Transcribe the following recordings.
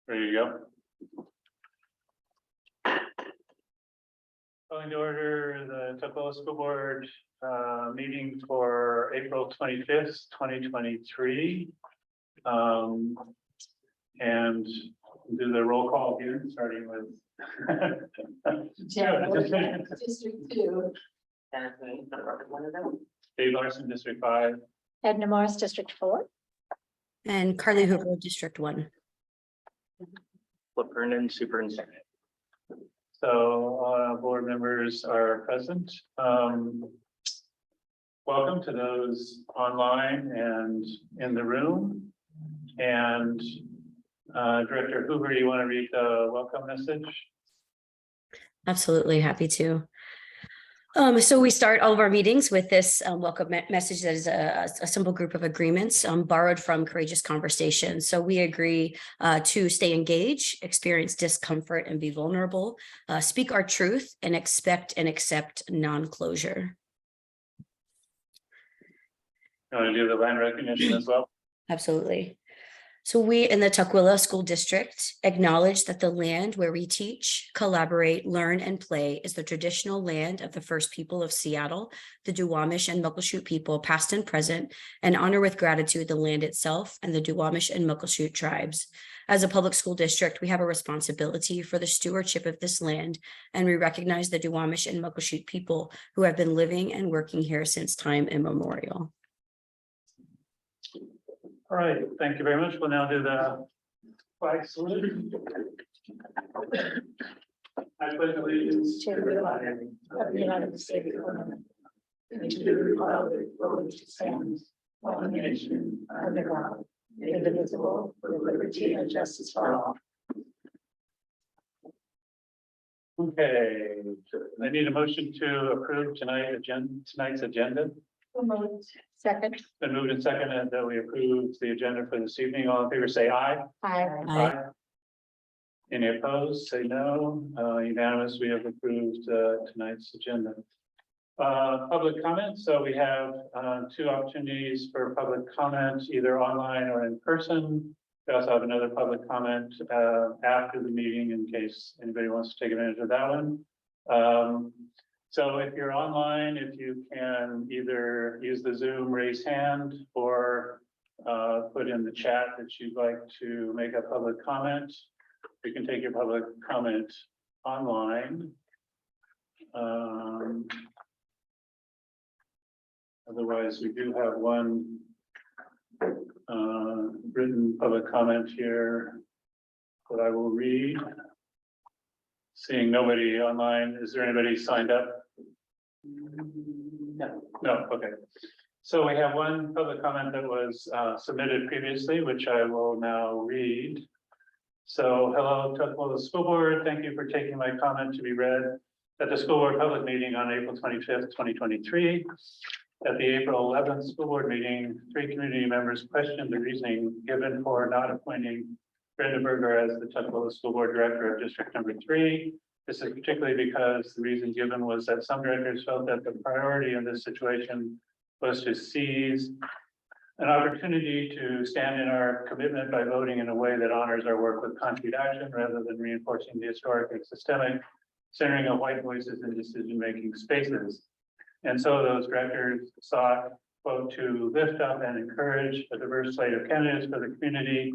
There you go. Calling to order the Tukwila School Board meeting for April 25th, 2023. And do the roll call here, starting with District 2. Dave Larson, District 5. Edna Morris, District 4. And Carly Hoover, District 1. Flip Hernan, Superintendent. So board members are present. Welcome to those online and in the room. And Director Hoover, you want to read the welcome message? Absolutely happy to. So we start all of our meetings with this welcome message that is a simple group of agreements borrowed from Courageous Conversations. So we agree to stay engaged, experience discomfort and be vulnerable, speak our truth, and expect and accept non-closure. You want to do the land recognition as well? Absolutely. So we in the Tukwila School District acknowledge that the land where we teach, collaborate, learn, and play is the traditional land of the first people of Seattle, the Duwamish and Muckleshoot people, past and present, and honor with gratitude the land itself and the Duwamish and Muckleshoot tribes. As a public school district, we have a responsibility for the stewardship of this land, and we recognize the Duwamish and Muckleshoot people who have been living and working here since time immemorial. All right, thank you very much. We'll now do the flag salute. I pledge allegiance To the flag of the United States of America, and to the republic for which it stands, one nation, under God, indivisible, with liberty and justice for all. Okay, I need a motion to approve tonight's agenda. Second. Been moved and seconded that we approve the agenda for this evening. All in favor, say aye. Aye. Any opposed, say no. Unanimous, we have approved tonight's agenda. Public comment. So we have two opportunities for public comment, either online or in person. We also have another public comment after the meeting in case anybody wants to take advantage of that one. So if you're online, if you can either use the Zoom raise hand or put in the chat that you'd like to make a public comment. You can take your public comment online. Otherwise, we do have one written public comment here that I will read. Seeing nobody online, is there anybody signed up? No, okay. So we have one public comment that was submitted previously, which I will now read. So, hello, Tukwila School Board. Thank you for taking my comment to be read at the school board public meeting on April 25th, 2023. At the April 11th school board meeting, 3 community members questioned the reasoning given for not appointing Brenda Berger as the Tukwila School Board Director of District Number 3. This is particularly because the reason given was that some directors felt that the priority in this situation was to seize an opportunity to stand in our commitment by voting in a way that honors our work with concrete action rather than reinforcing the historic and systemic centering of white voices in decision-making spaces. And so those directors sought, quote, to lift up and encourage a diverse slate of candidates for the community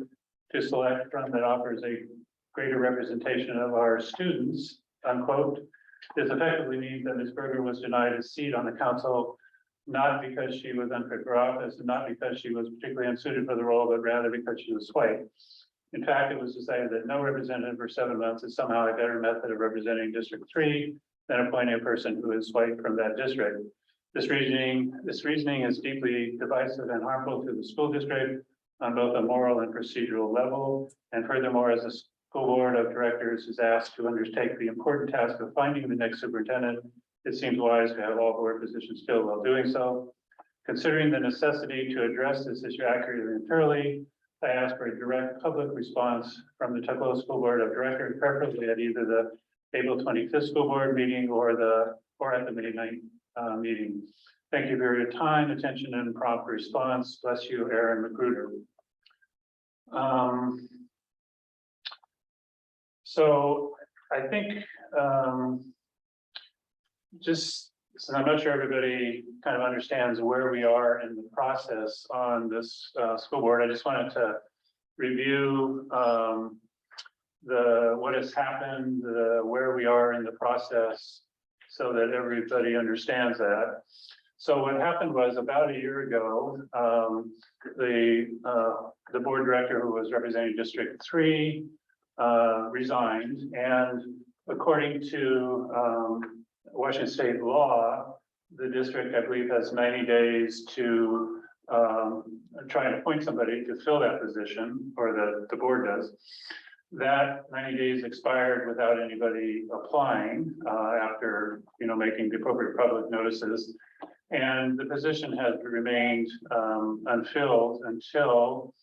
to select from that offers a greater representation of our students, unquote. This effectively means that Ms. Berger was denied a seat on the council, not because she was unfit for office and not because she was particularly unsuited for the role, but rather because she was white. In fact, it was decided that no representative for 7 months is somehow a better method of representing District 3 than appointing a person who is white from that district. This reasoning is deeply divisive and harmful to the school district on both a moral and procedural level. And furthermore, as the school board of directors is asked to undertake the important task of finding the next superintendent, it seems wise to have all board positions filled while doing so. Considering the necessity to address this issue accurately and thoroughly, I ask for a direct public response from the Tukwila School Board of Directors, preferably at either the April 25th school board meeting or at the May 9th meeting. Thank you for your time, attention, and prompt response. Bless you, Aaron Magruder. So I think, just, so I'm not sure everybody kind of understands where we are in the process on this, school board. I just wanted to review, what has happened, where we are in the process, so that everybody understands that. So what happened was about a year ago, the board director who was representing District 3 resigned, and according to Washington state law, the district, I believe, has 90 days to try and appoint somebody to fill that position, or the board does. That 90 days expired without anybody applying after, making the appropriate public notices. And the position has remained unfilled until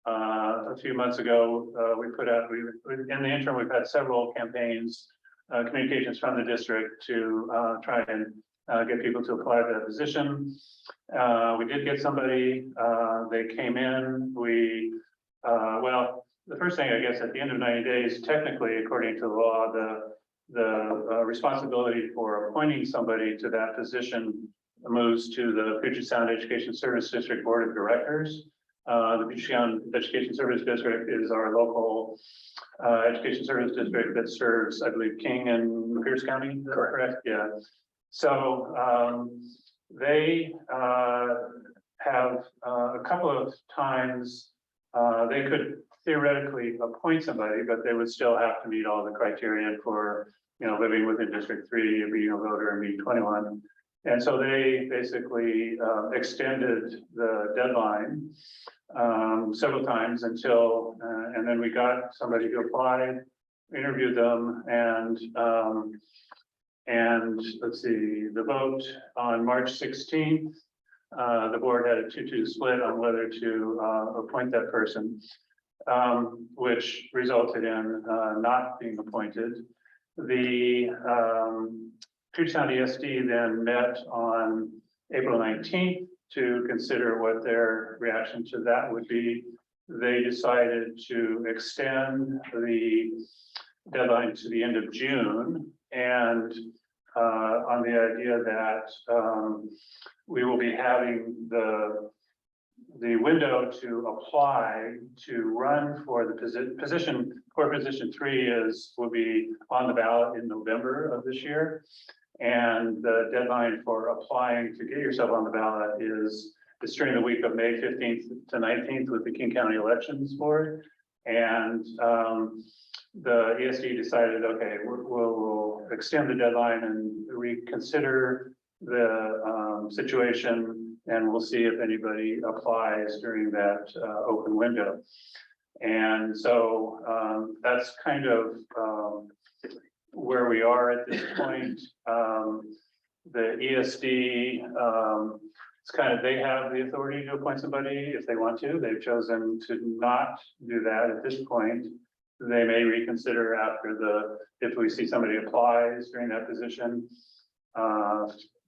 a few months ago, we put out, in the interim, we've had several campaigns, communications from the district to try and get people to apply for that position. We did get somebody, they came in, well, the first thing, I guess, at the end of 90 days, technically, according to the law, the responsibility for appointing somebody to that position moves to the Puget Sound Education Service District Board of Directors. The Puget Sound Education Service District is our local education service district that serves, I believe, King and Pierce County. Is that correct? Yeah. So they have a couple of times they could theoretically appoint somebody, but they would still have to meet all the criteria for living within District 3, being a voter, and being 21. And so they basically extended the deadline several times until, and then we got somebody who applied, interviewed them, and let's see, the vote on March 16th, the board had a 2-2 split on whether to appoint that person, which resulted in not being appointed. The Puget Sound ESD then met on April 19th to consider what their reaction to that would be. They decided to extend the deadline to the end of June, and on the idea that we will be having the window to apply to run for the position for position 3 will be on the ballot in November of this year. And the deadline for applying to get yourself on the ballot is during the week of May 15th to 19th with the King County Elections Board. And the ESD decided, okay, we'll extend the deadline and reconsider the situation, and we'll see if anybody applies during that open window. And so that's kind of where we are at this point. The ESD, it's kind of, they have the authority to appoint somebody if they want to. They've chosen to not do that at this point. They may reconsider after if we see somebody applies during that position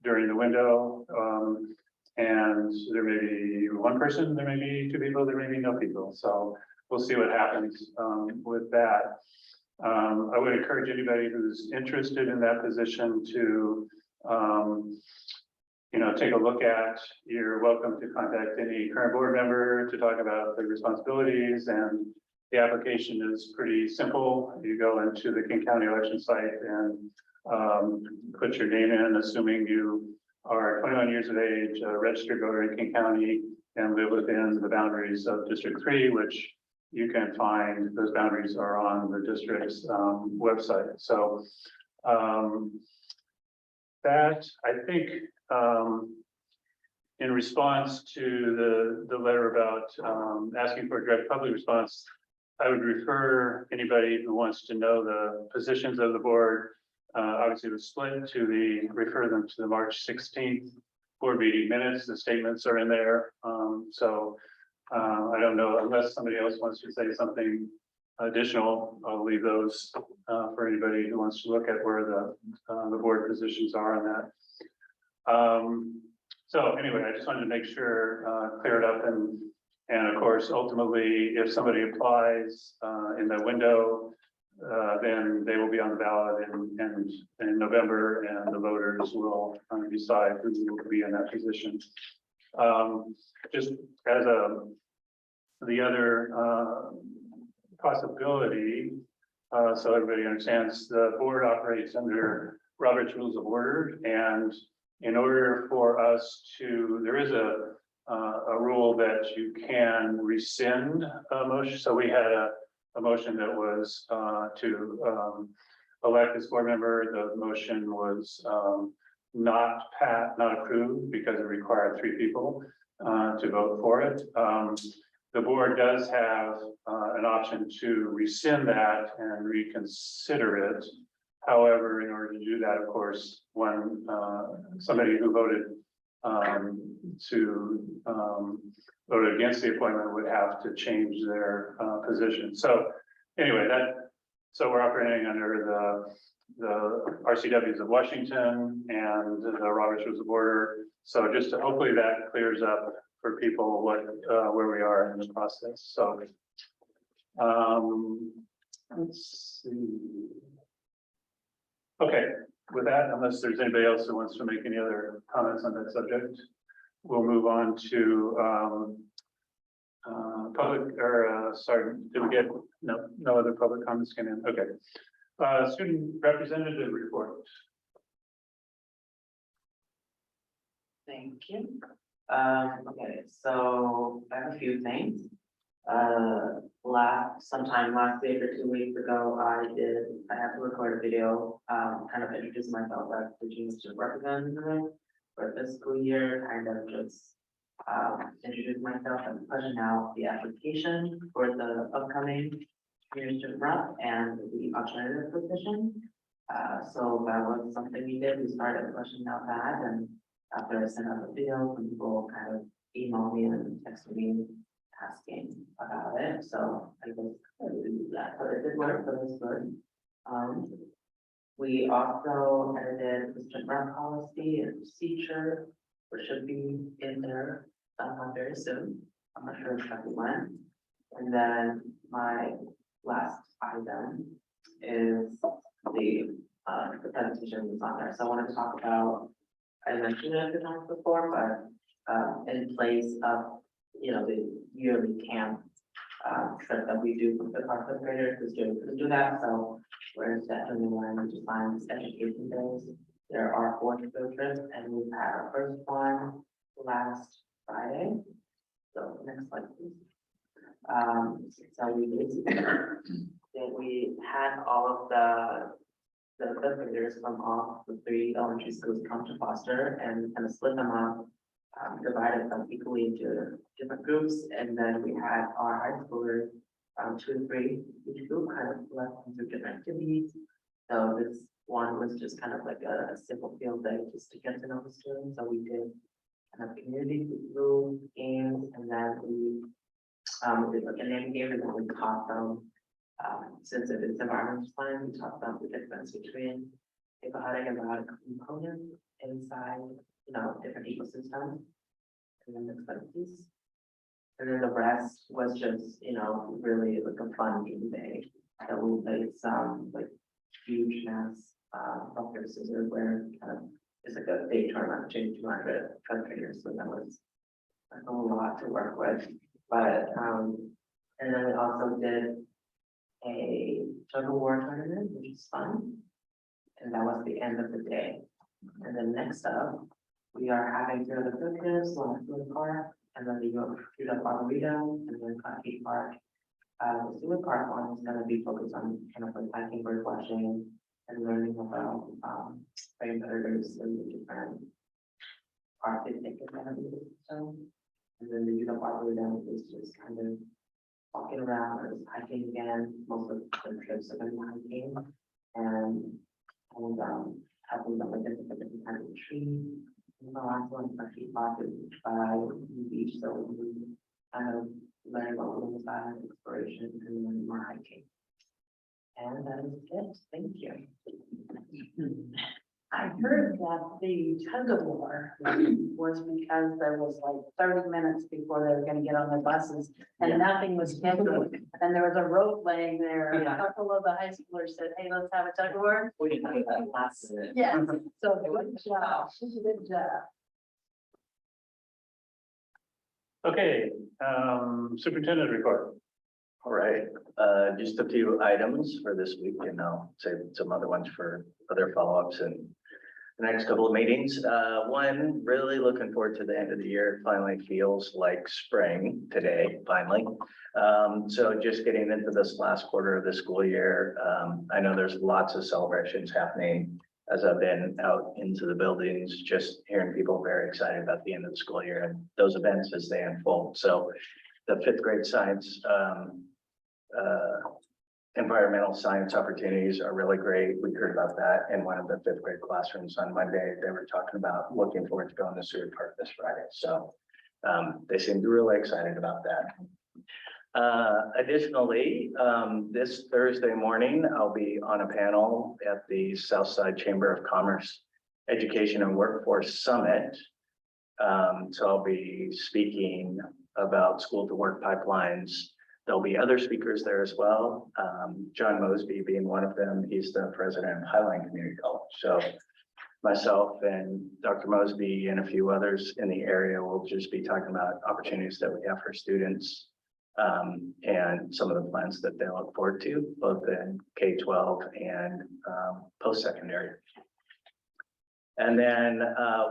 during the window. And there may be one person, there may be 2 people, there may be no people. So we'll see what happens with that. I would encourage anybody who's interested in that position to, take a look at. You're welcome to contact any current board member to talk about the responsibilities, and the application is pretty simple. You go into the King County election site and put your name in, assuming you are 21 years of age, a registered voter in King County, and live within the boundaries of District 3, which you can find. Those boundaries are on the district's website. So that, I think, in response to the letter about asking for a direct public response, I would refer anybody who wants to know the positions of the board. Obviously, the split refer them to the March 16th board meeting minutes. The statements are in there. I don't know, unless somebody else wants to say something additional, I'll leave those for anybody who wants to look at where the board positions are on that. So anyway, I just wanted to make sure, clear it up, and of course, ultimately, if somebody applies in the window, then they will be on the ballot in November, and the voters will decide who will be in that position. Just as the other possibility, so everybody understands, the board operates under Robert's Rules of Order, and in order for us to, there is a rule that you can rescind a motion. So we had a motion that was to elect this board member. The motion was not approved because it required 3 people to vote for it. The board does have an option to rescind that and reconsider it. However, in order to do that, of course, when somebody who voted voted against the appointment would have to change their position. So anyway, so we're operating under the RCWs of Washington and the Robert's Rules of Order. So just hopefully that clears up for people where we are in the process. So let's see. Okay, with that, unless there's anybody else who wants to make any other comments on that subject, we'll move on to public, or sorry, did we get, no other public comments came in? Okay. Student representative report. Thank you. Okay, so I have a few things. Sometime last week or 2 weeks ago, I had to record a video, kind of introduce myself as the junior student representative for this school year, kind of just introduce myself and pushing out the application for the upcoming junior student rep and the alternative position. So that was something we did. We started pushing out that, and after I sent out the video, some people kind of emailed me and texted me asking about it. So I was going to do that, but it did work, but it was good. We also edited the student rep policy and procedure, which should be in there very soon. I'm not sure exactly when. And then my last item is the presentation that's on there. So I want to talk about, I mentioned it a few times before, but in place of, the yearly camp trip that we do with our fifth graders, the students can do that. So we're definitely wanting to find education days. There are 4 field trips, and we've had our first one last Friday. So next slide, please. So we had all of the fifth graders from all the 3 elementary schools come to Foster and kind of split them up, divided them equally into different groups, and then we had our high schoolers, 2 and 3, each group kind of left into different activities. So this one was just kind of like a simple field day just to get to know the students. So we did kind of community room games, and then we did like a name game, and then we taught them, since it is environmental science, we taught them the difference between abiotic and biotic components inside, different ecosystems. And then next slide, please. And then the rest was just, really like a fun game day. So we played some like huge mass rock, paper, scissors, where kind of it's like a big tournament between 200 countries. So that was a lot to work with. But and then we also did a tug of war tournament, which is fun. And that was the end of the day. And then next up, we are having 2 other filters, one at Stewart Park, and then the Utah Arboretum, and then Coffee Park. The Stewart Park one is going to be focused on kind of like hiking, bird watching, and learning about rainbows and the different parts they take advantage of the system. And then the Utah Arboretum is just kind of walking around or just hiking again. Most of the trips are going to be hiking and helping them identify different kinds of trees. And the last one is actually Park by the beach, so we kind of learn about little science, exploration, and then more hiking. And that is it. Thank you. I heard that the tug of war was because there was like 30 minutes before they were gonna get on their buses and nothing was scheduled. And there was a rope laying there. and A couple of the high schoolers said, hey, let's have a tug of war. We didn't have that last minute. Yes, so good job. Good job. Okay, superintendent report. All right, just a few items for this week, and I'll save some other ones for other follow-ups and the next couple of meetings. One, really looking forward to the end of the year. It finally feels like spring today, finally. So just getting into this last quarter of the school year, I know there's lots of celebrations happening as I've been out into the buildings, just hearing people very excited about the end of the school year and those events as they unfold. So the fifth grade science, environmental science opportunities are really great. We heard about that in one of the fifth grade classrooms on Monday. They were talking about looking forward to going to Seward Park this Friday. So they seemed really excited about that. Additionally, this Thursday morning, I'll be on a panel at the Southside Chamber of Commerce Education and Workforce Summit. So I'll be speaking about school to work pipelines. There'll be other speakers there as well. John Mosby being one of them. He's the president of Highline Community College. So myself and Dr. Mosby and a few others in the area will just be talking about opportunities that we have for students and some of the plans that they look forward to, both in K-12 and post-secondary. And then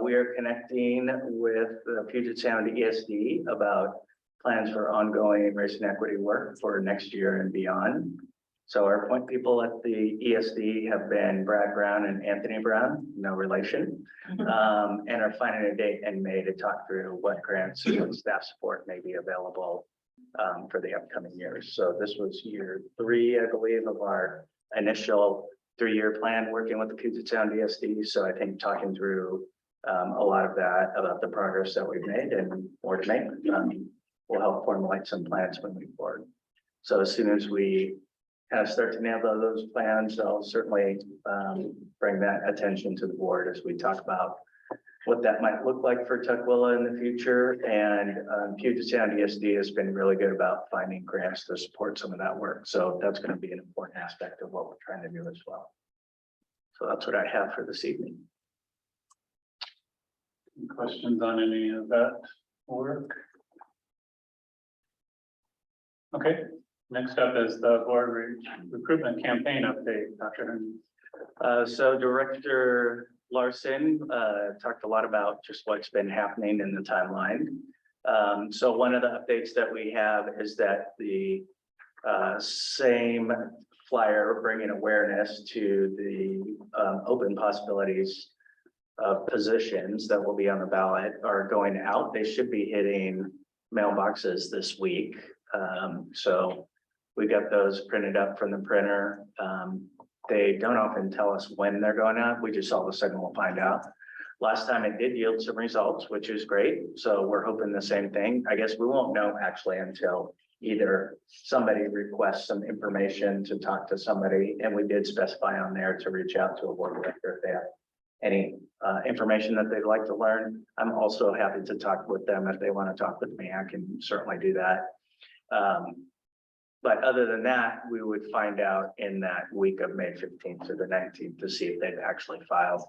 we are connecting with the Puget Sound ESD about plans for ongoing race and equity work for next year and beyond. So our point people at the ESD have been Brad Brown and Anthony Brown, no relation, and are finding a date in May to talk through what grants and staff support may be available for the upcoming years. So this was year 3, I believe, of our initial 3-year plan working with the Puget Sound ESD. So I think talking through a lot of that about the progress that we've made and more to make will help formulate some plans moving forward. So as soon as we kind of start to nail those plans, I'll certainly bring that attention to the board as we talk about what that might look like for Tukwila in the future. And Puget Sound ESD has been really good about finding grants to support some of that work. So that's going to be an important aspect of what we're trying to do as well. So that's what I have for this evening. Any questions on any of that work? Okay, next up is the board recruitment campaign update, Dr. Herman. So Director Larson talked a lot about just what's been happening in the timeline. So one of the updates that we have is that the same flyer bringing awareness to the open possibilities of positions that will be on the ballot are going out. They should be hitting mailboxes this week. So we got those printed up from the printer. They don't often tell us when they're going out. We just all of a sudden will find out. Last time it did yield some results, which is great. So we're hoping the same thing. I guess we won't know actually until either somebody requests some information to talk to somebody, and we did specify on there to reach out to a board director if they have any information that they'd like to learn. I'm also happy to talk with them if they want to talk with me. I can certainly do that. But other than that, we would find out in that week of May 15th to the 19th to see if they've actually filed.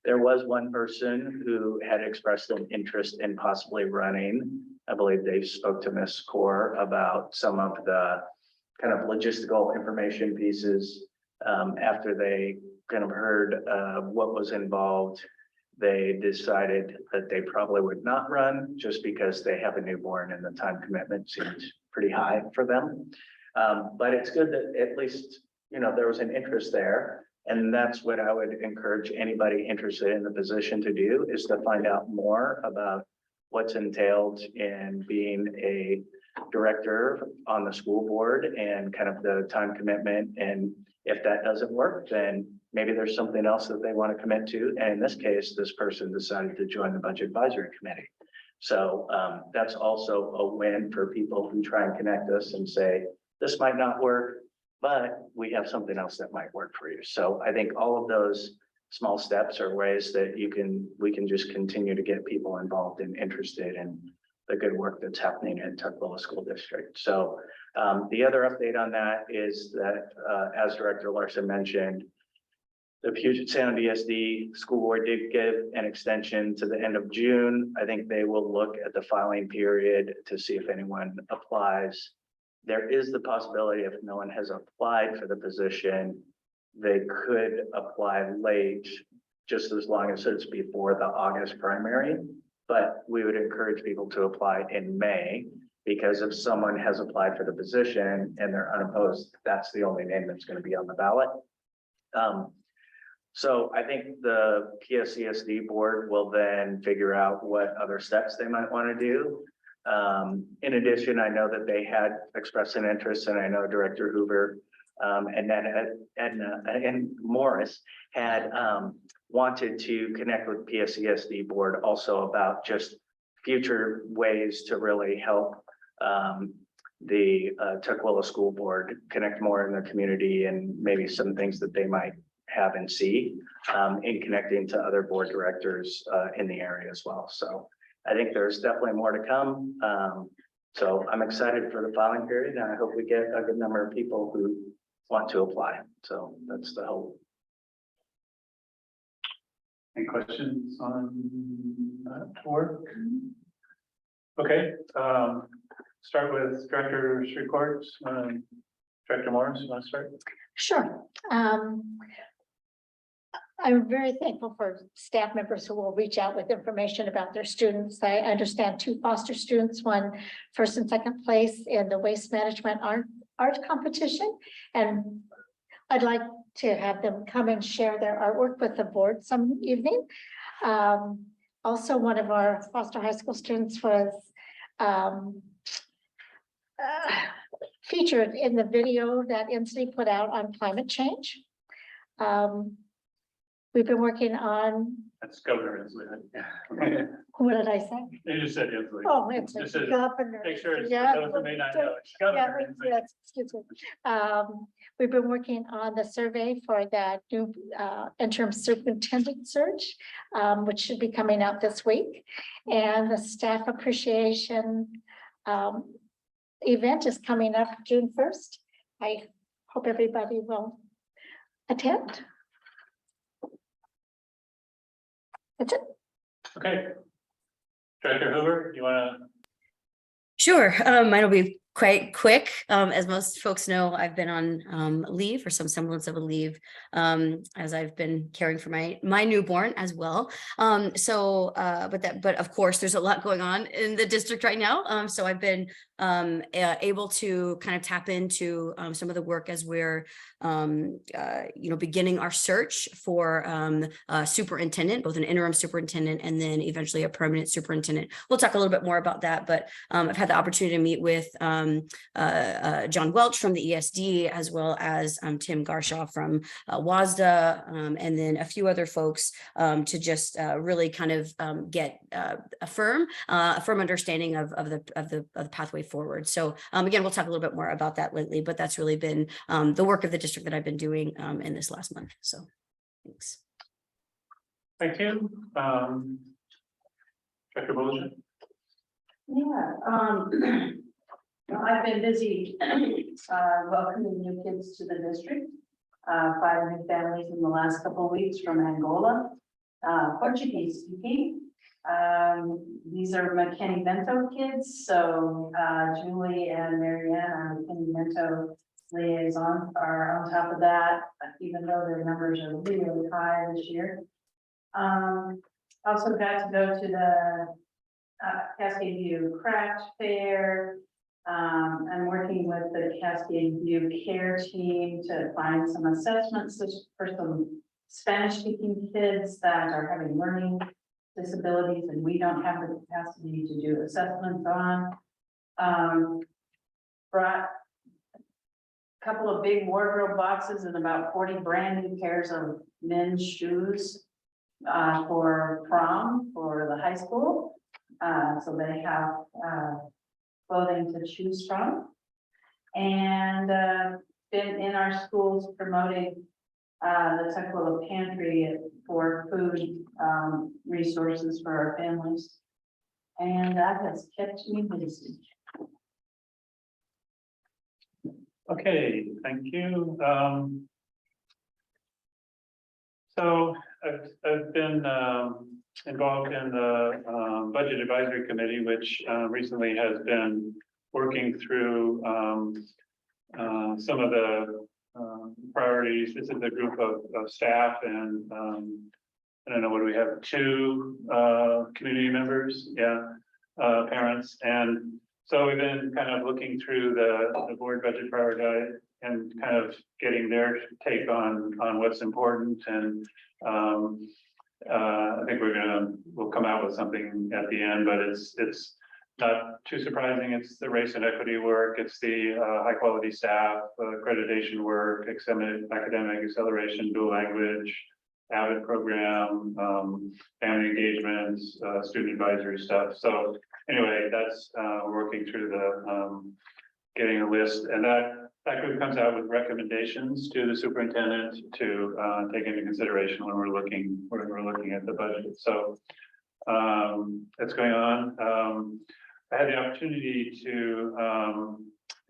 There was one person who had expressed an interest in possibly running. I believe they spoke to Ms. Core about some of the kind of logistical information pieces. After they kind of heard what was involved, they decided that they probably would not run just because they have a newborn and the time commitment seems pretty high for them. But it's good that at least, you know, there was an interest there. And that's what I would encourage anybody interested in the position to do, is to find out more about what's entailed in being a director on the school board and kind of the time commitment. And if that doesn't work, then maybe there's something else that they want to commit to. And in this case, this person decided to join the budget advisory committee. So that's also a win for people who try and connect us and say, this might not work, but we have something else that might work for you. So I think all of those small steps or ways that we can just continue to get people involved and interested in the good work that's happening in Tukwila School District. So the other update on that is that, as Director Larson mentioned, the Puget Sound ESD School Board did give an extension to the end of June. I think they will look at the filing period to see if anyone applies. There is the possibility if no one has applied for the position, they could apply late, just as long as it's before the August primary. But we would encourage people to apply in May, because if someone has applied for the position and they're unopposed, that's the only name that's going to be on the ballot. So I think the PSCSD board will then figure out what other steps they might want to do. In addition, I know that they had expressed an interest, and I know Director Hoover and Morris had wanted to connect with PSCSD board also about just future ways to really help the Tukwila School Board connect more in the community, and maybe some things that they might have and see in connecting to other board directors in the area as well. So I think there's definitely more to come. So I'm excited for the filing period, and I hope we get a good number of people who want to apply. So that's the hope. Any questions on that work? Okay, start with director's reports. Director Morris, you want to start? Sure. I'm very thankful for staff members who will reach out with information about their students. I understand 2 foster students won first and second place in the waste management art competition. And I'd like to have them come and share their artwork with the board some evening. Also, one of our Foster High School students was featured in the video that NC put out on climate change. We've been working on, That's Governor Inslee. what did I say? You just said Inslee. Oh, it's Just said- governor. Make sure it's Yeah. those who may not know. It's Yeah, Governor Inslee. yes, excuse me. We've been working on the survey for that new interim superintendent search, which should be coming out this week. And the staff appreciation event is coming up June 1st. I hope everybody will attend. That's it. Okay. Director Hoover, you want to? Sure, mine will be quite quick. As most folks know, I've been on leave, or some semblance of a leave, as I've been caring for my newborn as well. But of course, there's a lot going on in the district right now. So I've been able to kind of tap into some of the work as we're beginning our search for a superintendent, both an interim superintendent and then eventually a permanent superintendent. We'll talk a little bit more about that, but I've had the opportunity to meet with John Welch from the ESD, as well as Tim Garshaw from WASDA, and then a few other folks to just really kind of get a firm understanding of the pathway forward. So again, we'll talk a little bit more about that lately, but that's really been the work of the district that I've been doing in this last month. So thanks. Thank you. Director Bullish. Yeah, I've been busy welcoming new kids to the district. 5 new families in the last couple of weeks from Angola, Portuguese speaking. These are McKinney Bento kids, so Julie and Marianne, our McKinney Bento liaisons, are on top of that, even though their numbers are really high this year. Also got to go to the Cascade View Craft Fair. I'm working with the Cascade View Care team to find some assessments for some Spanish-speaking kids that are having learning disabilities and we don't have the capacity to do assessments on. Brought a couple of big wardrobe boxes and about 40 brand new pairs of men's shoes for prom for the high school. So they have clothing to choose from. And been in our schools promoting the Tukwila Pantry for food, resources for our families. And that has kept me busy. Okay, thank you. So I've been involved in the Budget Advisory Committee, which recently has been working through some of the priorities. This is a group of staff and I don't know, what do we have? Two community members, yeah, parents. And so we've been kind of looking through the board budget priority and kind of getting their take on what's important. And I think we'll come out with something at the end, but it's not too surprising. It's the race and equity work. It's the high quality staff, accreditation work, academic acceleration, dual language, AVID program, family engagements, student advisory stuff. So anyway, that's working through the getting a list, and that group comes out with recommendations to the superintendent to take into consideration when we're looking at the budget. So that's going on. I had the opportunity to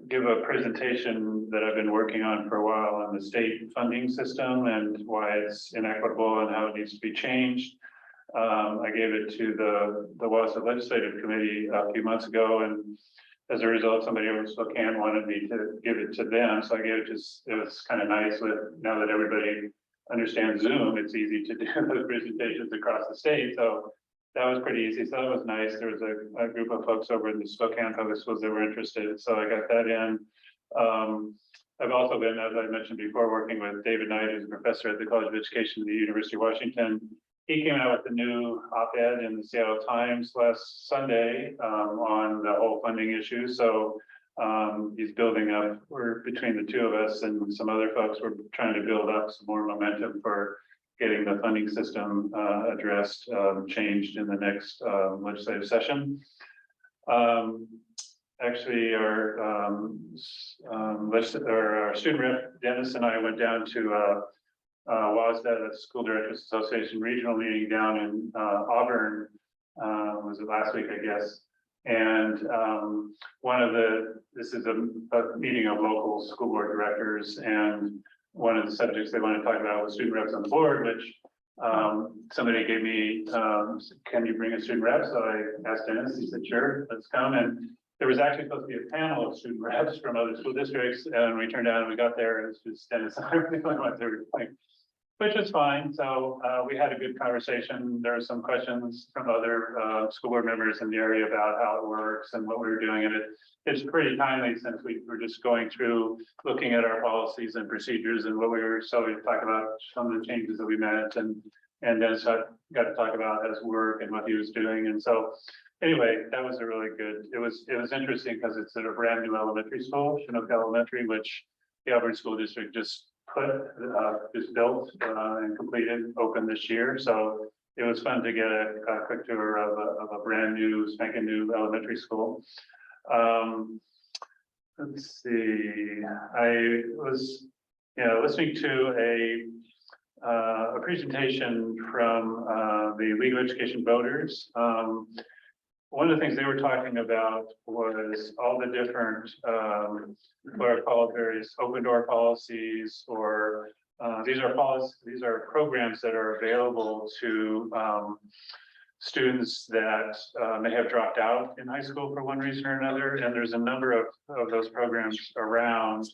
give a presentation that I've been working on for a while on the state funding system and why it's inequitable and how it needs to be changed. I gave it to the Wausau Legislative Committee a few months ago, and as a result, somebody over in Spokane wanted me to give it to them. So I gave it to, it was kind of nice with, now that everybody understands Zoom, it's easy to do those presentations across the state. So that was pretty easy. So that was nice. There was a group of folks over in the Spokane public schools that were interested. So I got that in. I've also been, as I mentioned before, working with David Knight, who's a professor at the College of Education at the University of Washington. He came out with a new op-ed in the Seattle Times last Sunday on the whole funding issue. So he's building up, we're between the two of us and some other folks, we're trying to build up some more momentum for getting the funding system addressed, changed in the next legislative session. Actually, our student rep, Dennis, and I went down to WASDA, the School Directors Association regional meeting down in Auburn, was it last week, I guess. And this is a meeting of local school board directors, and one of the subjects they want to talk about was student reps on the board, which somebody gave me, can you bring a student rep? So I asked Dennis, he said, sure, let's come. And there was actually supposed to be a panel of student reps from other school districts, and we turned out and we got there, and it was just Dennis and I really went through, which is fine. So we had a good conversation. There were some questions from other school board members in the area about how it works and what we were doing. And it's pretty timely since we were just going through looking at our policies and procedures and what we were, so we talked about some of the changes that we made, and then so I got to talk about his work and what he was doing. And so anyway, that was a really good, it was interesting because it's at a brand new elementary school, Chinook Elementary, which the Auburn School District just built and completed, opened this year. So it was fun to get a quick tour of a brand new, spanking new elementary school. Let's see, I was, listening to a presentation from the League of Education Voters. One of the things they were talking about was all the different, what are called various open door policies, or these are programs that are available to students that may have dropped out in high school for one reason or another. And there's a number of those programs around.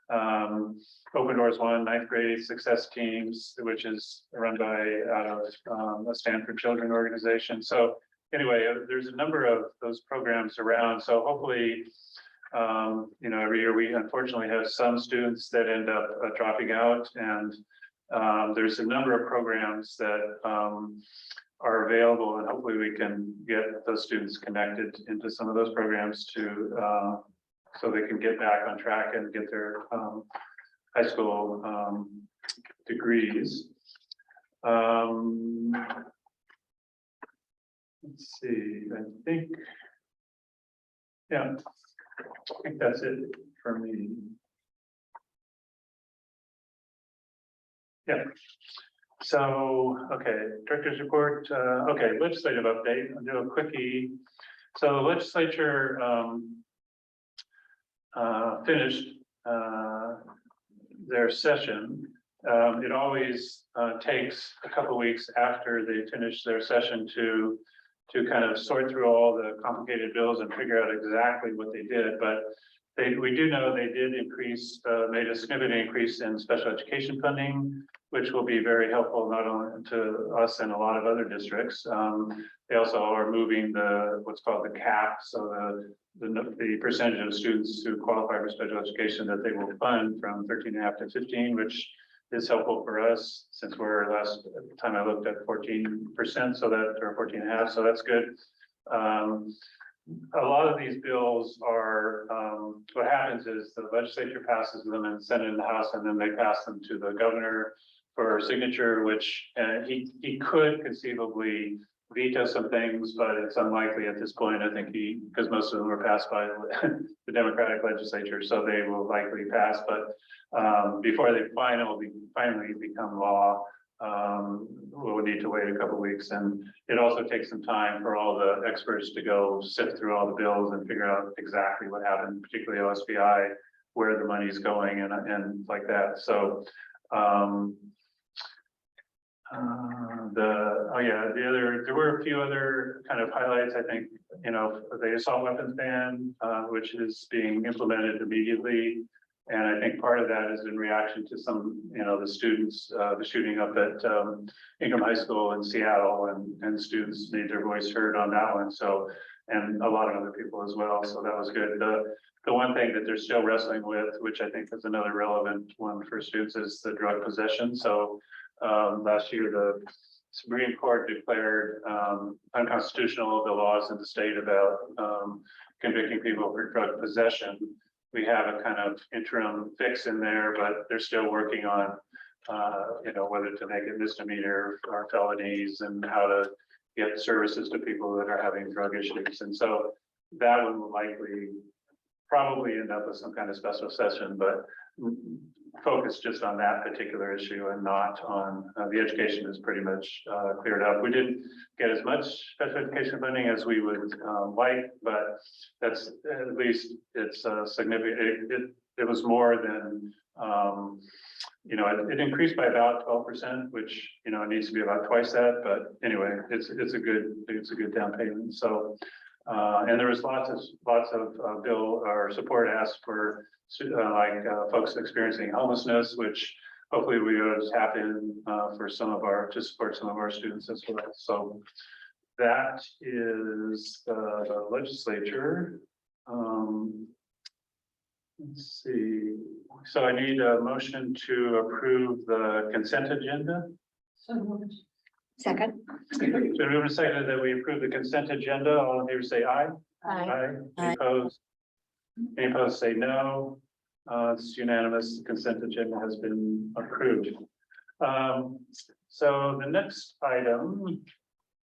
Open Doors One, 9th grade success teams, which is run by a Stanford Children organization. So anyway, there's a number of those programs around. So hopefully, every year we unfortunately have some students that end up dropping out, and there's a number of programs that are available, and hopefully we can get those students connected into some of those programs to so they can get back on track and get their high school degrees. Let's see, I think that's it for me. Yeah. So, okay, director's report, okay, legislative update, I'll do a quickie. So the legislature, finished, their session. It always, takes a couple weeks after they finish their session to kind of sort through all the complicated bills and figure out exactly what they did, but we do know they did increase, made a significant increase in special education funding, which will be very helpful not only to us and a lot of other districts. They also are moving what's called the cap, so the percentage of students who qualify for special education that they will fund from 13.5 to 15, which is helpful for us since we're last time I looked at 14%, so that or 14.5, so that's good. A lot of these bills are, what happens is the legislature passes them and send it in the House, and then they pass them to the governor for signature, which he could conceivably veto some things, but it's unlikely at this point. I think because most of them were passed by the Democratic legislature, so they will likely pass, but before they finally become law, we'll need to wait a couple weeks, and it also takes some time for all the experts to go sift through all the bills and figure out exactly what happened, particularly OSBI, where the money's going and like that. So there were a few other kind of highlights. I think, the assault weapons ban, which is being implemented immediately. And I think part of that is in reaction to some, the students, the shooting up at Ingham High School in Seattle, and students made their voice heard on that one. So, and a lot of other people as well. So that was good. The one thing that they're still wrestling with, which I think is another relevant one for students, is the drug possession. So last year, the Supreme Court declared unconstitutional the laws in the state about convicting people for drug possession. We have a kind of interim fix in there, but they're still working on, whether to make it misdemeanor or felonies and how to get services to people that are having drug issues. And so that one will probably end up with some kind of special session, but focus just on that particular issue and not on the education is pretty much cleared up. We didn't get as much special education funding as we would like, but that's at least it's significant. It was more than it increased by about 12%, which it needs to be about twice that. But anyway, it's a good down payment. So and there was lots of bill or support asked for folks experiencing homelessness, which hopefully we will tap in to support some of our students as well. So that is the legislature. Let's see. So I need a motion to approve the consent agenda. Second. So moving and seconded that we approve the consent agenda. All in favor say aye. Aye. Any opposed? Any opposed say no. It's unanimous. The consent agenda has been approved. So the next item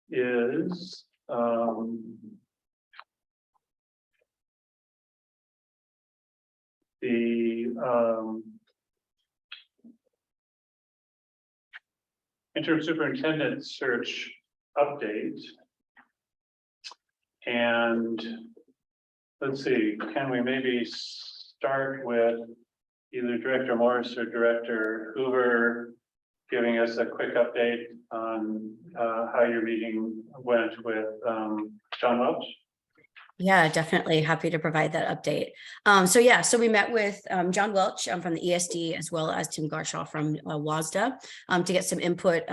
is the interim superintendent search update. And let's see, can we maybe start with either Director Morris or Director Hoover giving us a quick update on how your meeting went with John Welch? Yeah, definitely happy to provide that update. So we met with John Welch from the ESD as well as Tim Garshaw from WASDA to get some input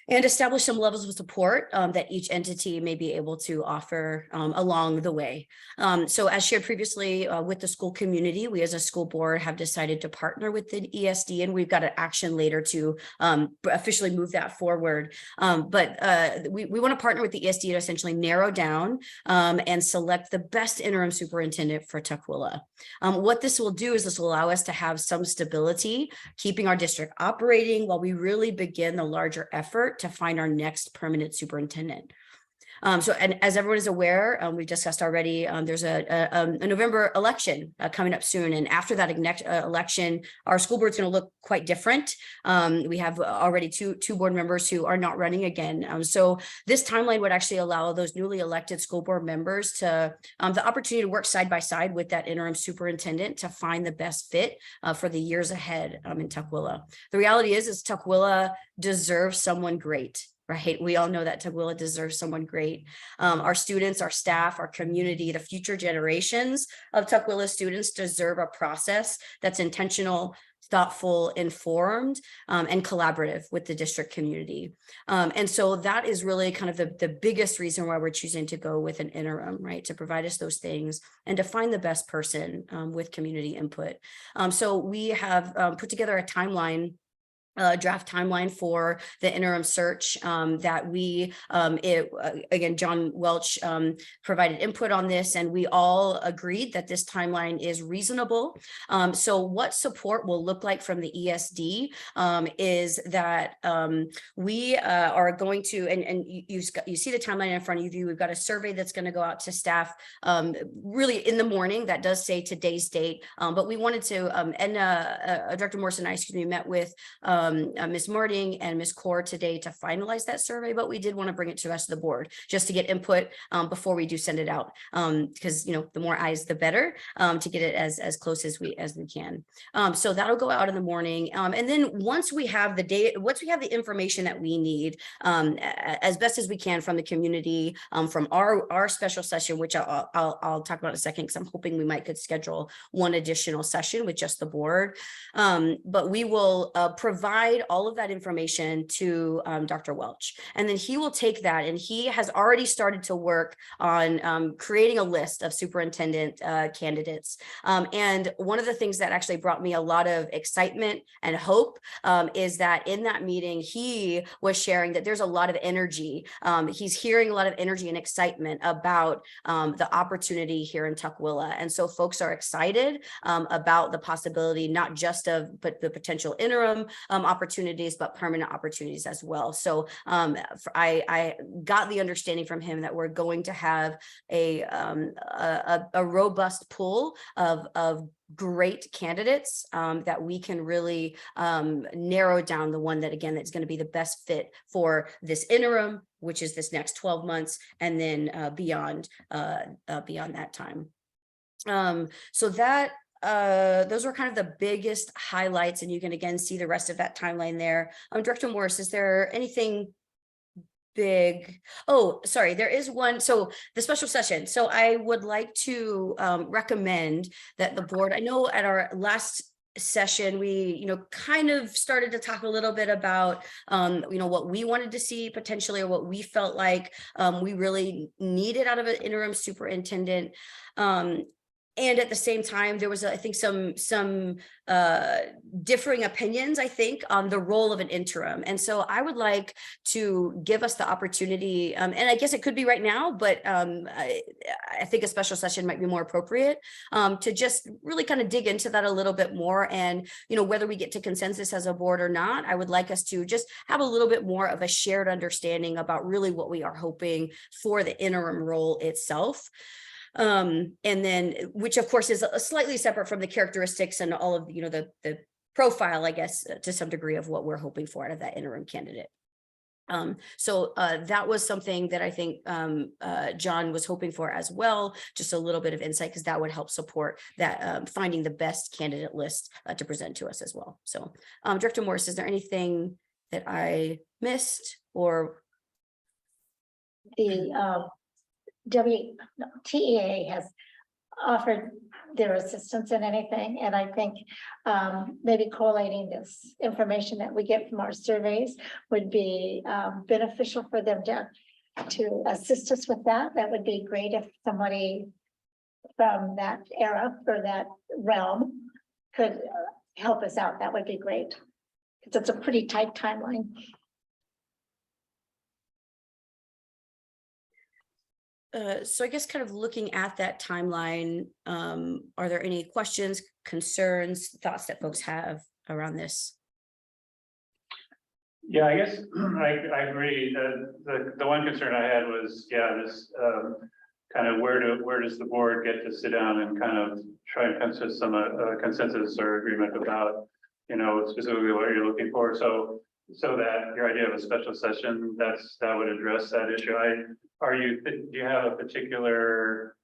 and establish some levels of support that each entity may be able to offer along the way. So as shared previously with the school community, we as a school board have decided to partner with the ESD, and we've got an action later to officially move that forward. But we want to partner with the ESD to essentially narrow down and select the best interim superintendent for Tukwila. What this will do is this will allow us to have some stability, keeping our district operating while we really begin the larger effort to find our next permanent superintendent. So, and as everyone is aware, we discussed already, there's a November election coming up soon. And after that election, our school board's going to look quite different. We have already two board members who are not running again. So this timeline would actually allow those newly elected school board members to the opportunity to work side by side with that interim superintendent to find the best fit for the years ahead in Tukwila. The reality is Tukwila deserves someone great. Right. We all know that Tukwila deserves someone great. Our students, our staff, our community, the future generations of Tukwila students deserve a process that's intentional, thoughtful, informed, and collaborative with the district community. And so that is really kind of the biggest reason why we're choosing to go with an interim, right? To provide us those things and to find the best person with community input. So we have put together a timeline, draft timeline for the interim search that we, again, John Welch provided input on this, and we all agreed that this timeline is reasonable. So what support will look like from the ESD is that we are going to, and you see the timeline in front of you, we've got a survey that's going to go out to staff really in the morning that does say today's date, but we wanted to, and Director Morris and I, met with Ms. Marting and Ms. Core today to finalize that survey, but we did want to bring it to the rest of the board just to get input before we do send it out, because the more eyes the better, to get it as close as we can. So that'll go out in the morning, and then once we have the data, once we have the information that we need, as best as we can from the community, from our special session, which I'll talk about in a second, because I'm hoping we might could schedule one additional session with just the board, but we will provide all of that information to Dr. Welch, and then he will take that, and he has already started to work on creating a list of superintendent candidates. And one of the things that actually brought me a lot of excitement and hope is that in that meeting, he was sharing that there's a lot of energy. He's hearing a lot of energy and excitement about the opportunity here in Tukwila. And so folks are excited about the possibility, not just of the potential interim opportunities, but permanent opportunities as well. So I got the understanding from him that we're going to have a robust pool of great candidates that we can really narrow down the one that, again, that's going to be the best fit for this interim, which is this next 12 months, and then beyond that time. So that those are kind of the biggest highlights, and you can again see the rest of that timeline there. Director Morris, is there anything big? Oh, sorry, there is one. So the special session. So I would like to recommend that the board, I know at our last session, we, kind of started to talk a little bit about, what we wanted to see potentially, or what we felt like we really needed out of an interim superintendent. And at the same time, there was, I think, some differing opinions, I think, on the role of an interim. And so I would like to give us the opportunity, and I guess it could be right now, but I think a special session might be more appropriate, to just really kind of dig into that a little bit more. And, whether we get to consensus as a board or not, I would like us to just have a little bit more of a shared understanding about really what we are hoping for the interim role itself. And then, which of course is slightly separate from the characteristics and all of, the profile, I guess, to some degree, of what we're hoping for out of that interim candidate. So that was something that I think John was hoping for as well, just a little bit of insight, because that would help support that finding the best candidate list to present to us as well. So Director Morris, is there anything that I missed, or? The TEA has offered their assistance in anything, and I think maybe collating this information that we get from our surveys would be beneficial for them to assist us with that. That would be great if somebody from that era or that realm could help us out. That would be great, because it's a pretty tight timeline. So I guess kind of looking at that timeline, are there any questions, concerns, thoughts that folks have around this? Yeah, I guess I agree. The one concern I had was, yeah, this kind of where does the board get to sit down and kind of try and come to some consensus or agreement about, you know, specifically what you're looking for. So that your idea of a special session, that would address that issue. Do you have a particular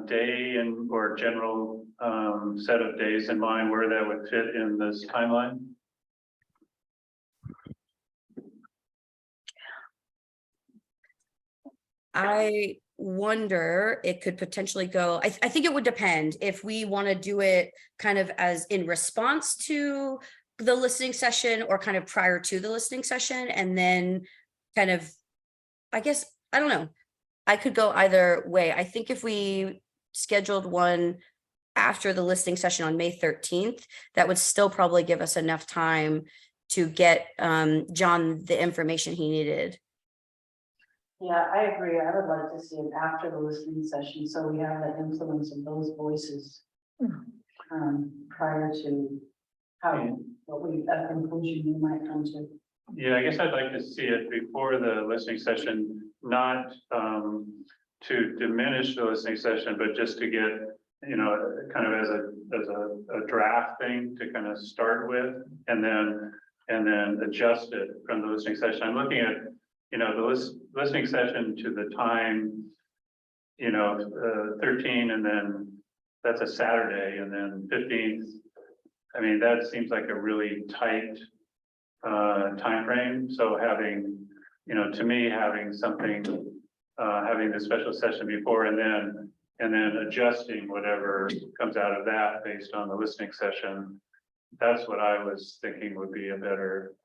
day and or general set of days in mind where that would fit in this timeline? I wonder, it could potentially go, I think it would depend if we want to do it kind of as in response to the listening session or kind of prior to the listening session, and then kind of, I guess, I don't know. I could go either way. I think if we scheduled one after the listening session on May 13th, that would still probably give us enough time to get John the information he needed. Yeah, I agree. I would like to see it after the listening session, so we have the influence of those voices. Prior to how, a conclusion you might come to. Yeah, I guess I'd like to see it before the listening session, not to diminish the listening session, but just to get, you know, kind of as a draft thing to kind of start with, and then adjust it from the listening session. I'm looking at, you know, the listening session to the time, you know, 13, and then that's a Saturday, and then 15th. I mean, that seems like a really tight time frame. So having, you know, to me, having something, having the special session before, and then adjusting whatever comes out of that based on the listening session. That's what I was thinking would be a better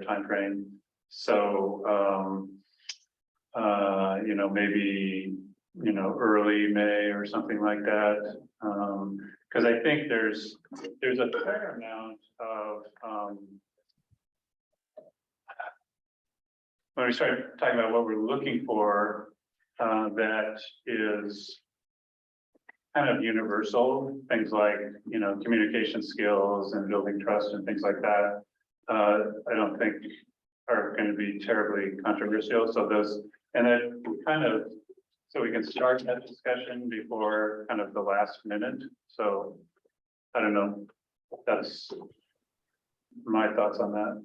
time frame. So, you know, maybe, you know, early May or something like that. Because I think there's a fair amount of, when we start talking about what we're looking for, that is kind of universal, things like, you know, communication skills and building trust and things like that. I don't think are going to be terribly controversial. So those, and then kind of, so we can start that discussion before kind of the last minute. So I don't know, that's my thoughts on that.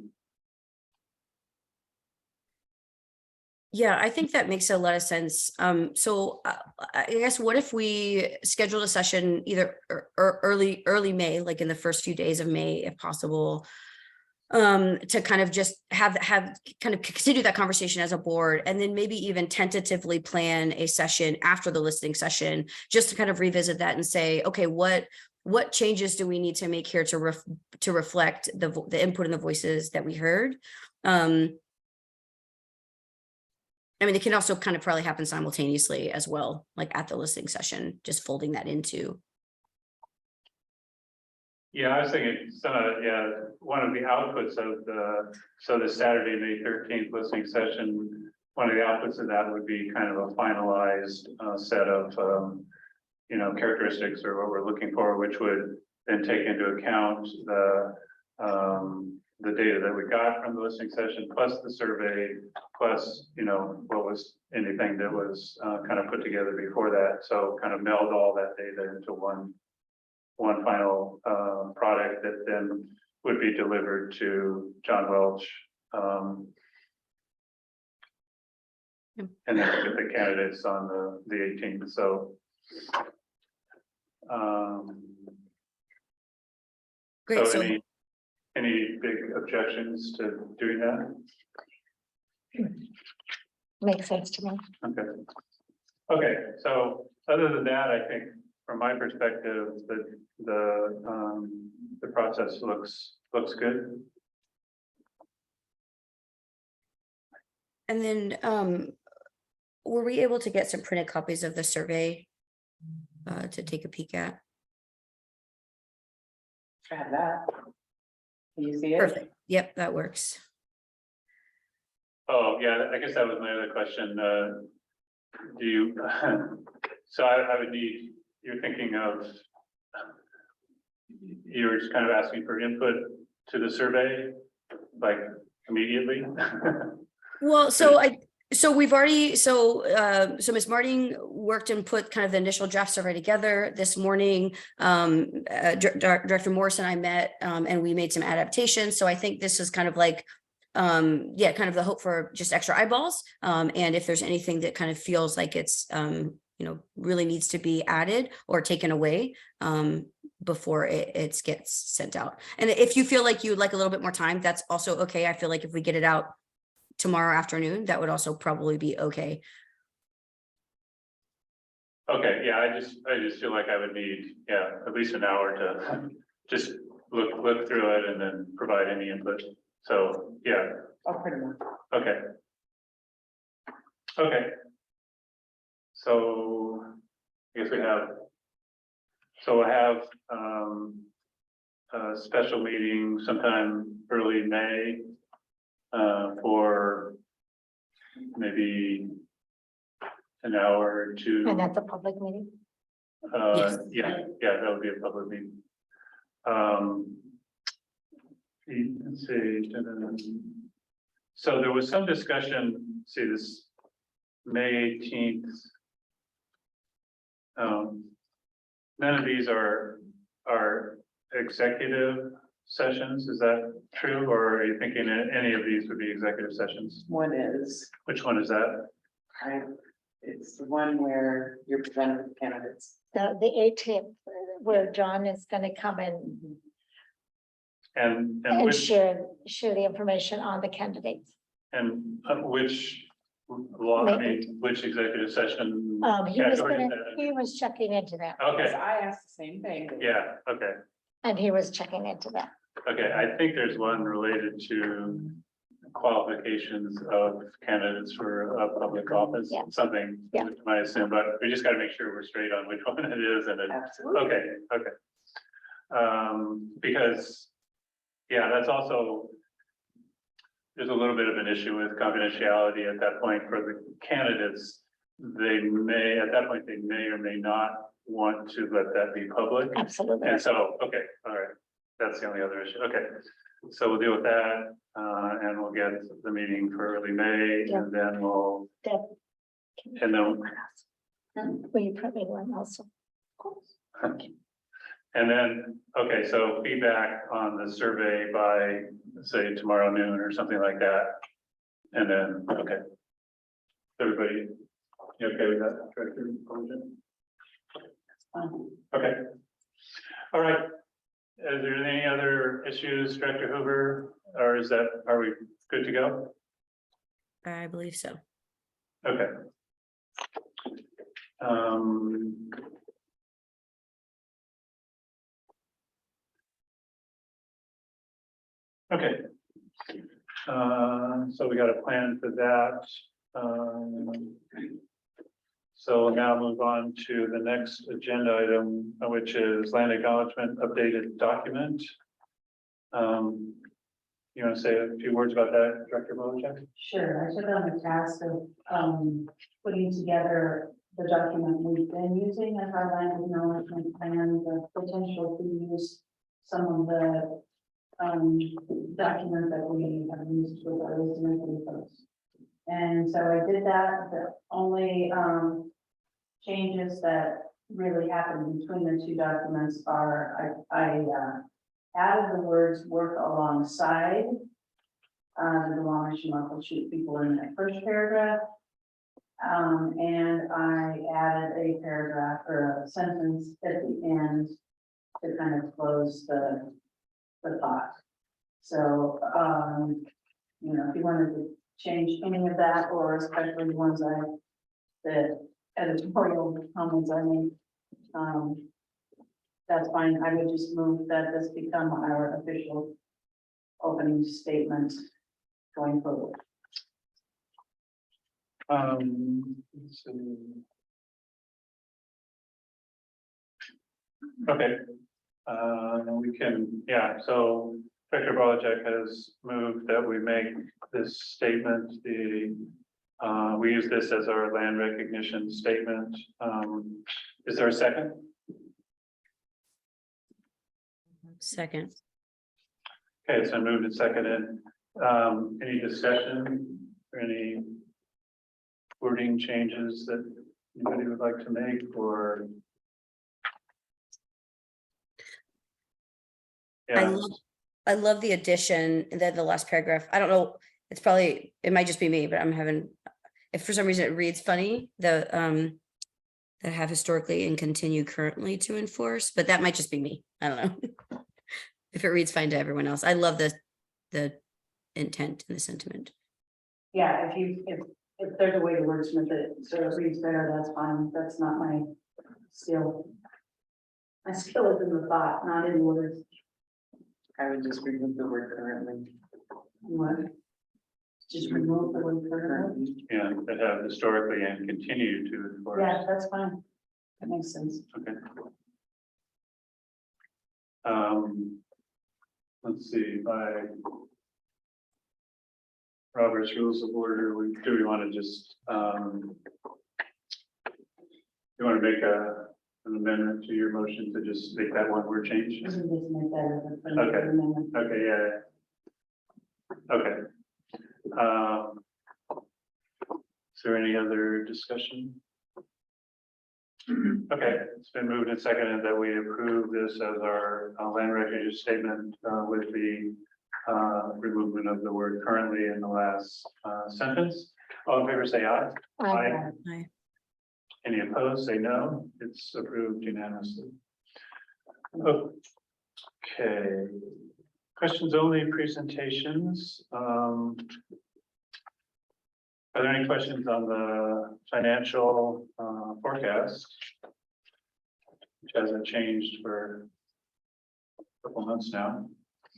Yeah, I think that makes a lot of sense. So I guess what if we scheduled a session either early May, like in the first few days of May, if possible, to kind of just have kind of continue that conversation as a board, and then maybe even tentatively plan a session after the listening session, just to kind of revisit that and say, okay, what changes do we need to make here to reflect the input and the voices that we heard? I mean, it can also kind of probably happen simultaneously as well, like at the listening session, just folding that into. Yeah, I was thinking one of the outputs of the Saturday, May 13th listening session, one of the outputs of that would be kind of a finalized set of, you know, characteristics or what we're looking for, which would then take into account the data that we got from the listening session, plus the survey, plus, you know, what was anything that was kind of put together before that. So kind of meld all that data into one final product that then would be delivered to John Welch. And then get the candidates on the 18th. So Great. so So any big objections to doing that? Makes sense to me. Okay, so other than that, I think from my perspective, the process looks good. and then were we able to get some printed copies of the survey to take a peek at? I have that. Can you see it? Perfect. Yep, that works. Oh, yeah, I guess that was my other question. Do you, so I would need, you're thinking of, you're just kind of asking for input to the survey, like immediately. Well, so we've already, so Ms. Martin worked and put kind of the initial draft survey together this morning. Director Morris and I met, and we made some adaptations. So I think this is kind of like, yeah, kind of the hope for just extra eyeballs. And if there's anything that kind of feels like it's, really needs to be added or taken away, before it gets sent out. And if you feel like you'd like a little bit more time, that's also okay. I feel like if we get it out tomorrow afternoon, that would also probably be okay. Okay, yeah, I just feel like I would need, at least an hour to just look through it and then provide any input. So, yeah, Oh, pretty much. okay. Okay. So, I guess we'll have a special meeting sometime early May for maybe an hour or two. And that's a public meeting. Yes. Yeah, that would be a public meeting. Let's see. So there was some discussion, see this May 18th. None of these are executive sessions, is that true? Or are you thinking that any of these would be executive sessions? One is, Which one is that? it's the one where you're presenting with candidates. The 18th, where John is gonna come in And and which, share the information on the candidates. and which law, I mean, which executive session? He was checking into that, Okay, I asked the same thing. yeah, okay. and he was checking into that. Okay, I think there's one related to qualifications of candidates for a public office, Yeah. something. Yeah. I assume, but we just gotta make sure we're straight on which one it is and it, Absolutely. okay. Because, yeah, that's also, there's a little bit of an issue with confidentiality at that point for the candidates. They may, at that point, they may or may not want to let that be public. Absolutely. And so, okay, all right, that's the only other issue, okay. So we'll deal with that, and we'll get the meeting for early May, Yeah. and then we'll, Deb, and then, will you put me one also? and then, okay, so feedback on the survey by, say, tomorrow noon or something like that. And then, okay. Everybody, you okay with that, Director Fullerton? Okay. All right. Is there any other issues, Director Hoover, or are we good to go? I believe so. Okay. Okay. So we got a plan for that. So we'll now move on to the next agenda item, which is land acknowledgement updated document. You want to say a few words about that, Director Belichick? Sure, I took on the task of, putting together the document we've been using as our land acknowledgement plan, the potential to use some of the, documents that we have used with our wisdom folks. And so I did that, the only, changes that really happened between the two documents are, I added the words work alongside. The Lomish Muckleshoot people in that first paragraph. And I added a paragraph or a sentence at the end to kind of close the thought. So, if you wanted to change any of that, or especially the ones the editorial comments I made, that's fine. I would just move that this become our official opening statement going forward. Let's see. Okay. We can, yeah, so Director Belichick has moved that we make this statement, we use this as our land recognition statement. Is there a second? Second. Okay, so moved and seconded. Any discussion or any wording changes that anybody would like to make or? I Yeah, love, I love the addition that the last paragraph, I don't know, it's probably, it might just be me, but I'm having, if for some reason it reads funny, that have historically and continue currently to enforce, but that might just be me. I don't know. If it reads fine to everyone else. I love the intent and the sentiment. Yeah, if there's a way to wordsmith it, so it reads better, that's fine, that's not my skill. My skill is in the thought, not in words. I would just remove the word currently. What? Just remove the word currently. yeah, that have historically and continue to enforce. Yeah, that's fine. That makes sense. Okay. Let's see, by Robert's Rules of Order, do we want to just, you want to make an amendment to your motion to just make that one word change? You can just make that as a- Okay. amendment. Okay, yeah. Okay. Is there any other discussion? Okay, it's been moved and seconded that we approve this as our land refuge statement with the removal of the word currently in the last sentence. All in favor, say aye. Aye. Aye. Any opposed, say no. It's approved unanimously. Okay. Questions only presentations. Are there any questions on the financial forecast? Which hasn't changed for a couple months now.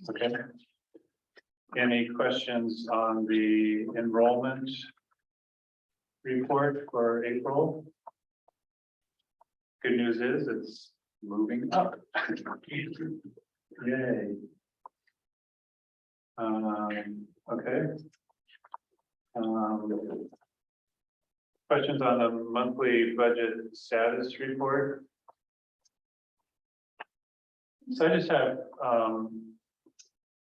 Okay. Any questions on the enrollment report for April? Good news is it's moving up. Yay. Okay. Questions on the monthly budget status report? So I just have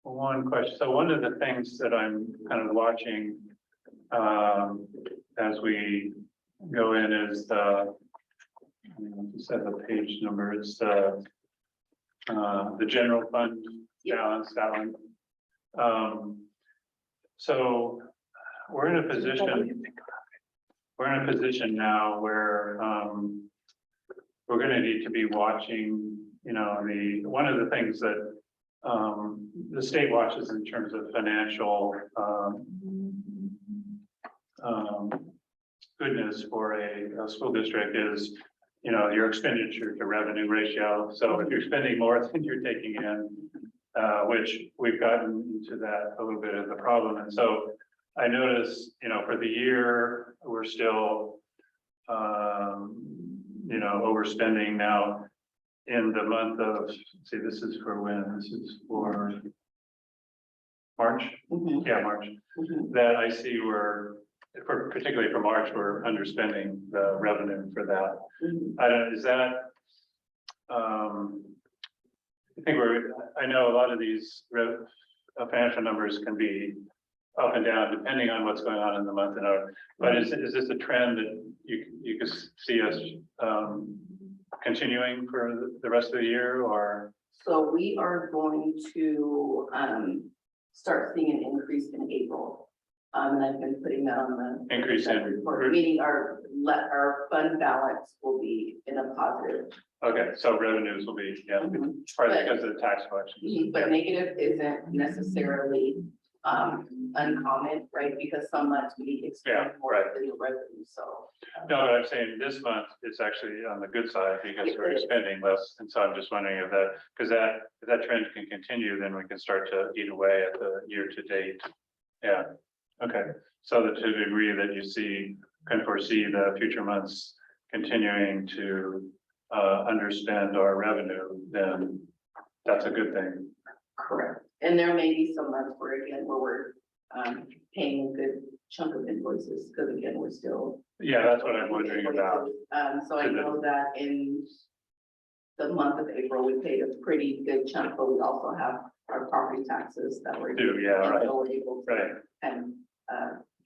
one question. So one of the things that I'm kind of watching as we go in is just have a page number. It's the general fund balance, that one. So we're in a position now where we're going to need to be watching, one of the things that the state watches in terms of financial goodness for a school district is, your expenditure to revenue ratio. So if you're spending more than you're taking in, which we've gotten into that a little bit of the problem. And so I noticed, for the year, we're still, overspending now in the month of, see, this is for when? This is for March? Yeah, March. That I see particularly for March, we're underspending the revenue for that. I don't, is that, I know a lot of these financial numbers can be up and down depending on what's going on in the month and hour. But is this a trend that you could see us continuing for the rest of the year, or? So we are going to start seeing an increase in April. And I've been putting that on the Increase in report, meaning our fund balance will be in a positive. Okay, so revenues will be, yeah, partly because of the tax collections. But negative isn't necessarily uncommon, right? Because some months we expect more right. than the revenue, so. No, but I'm saying this month, it's actually on the good side because we're spending less. And so I'm just wondering if if that trend can continue, then we can start to eat away at the year to date. Yeah, okay. So to the degree that you can foresee the future months continuing to underspend our revenue, then that's a good thing. Correct. And there may be some months where we're paying a good chunk of invoices, because again, we're still. Yeah, that's what I'm wondering about. So I know that the month of April, we paid a pretty good chunk, but we also have our property taxes that we're. Do, yeah, right. that we're able to Right. And,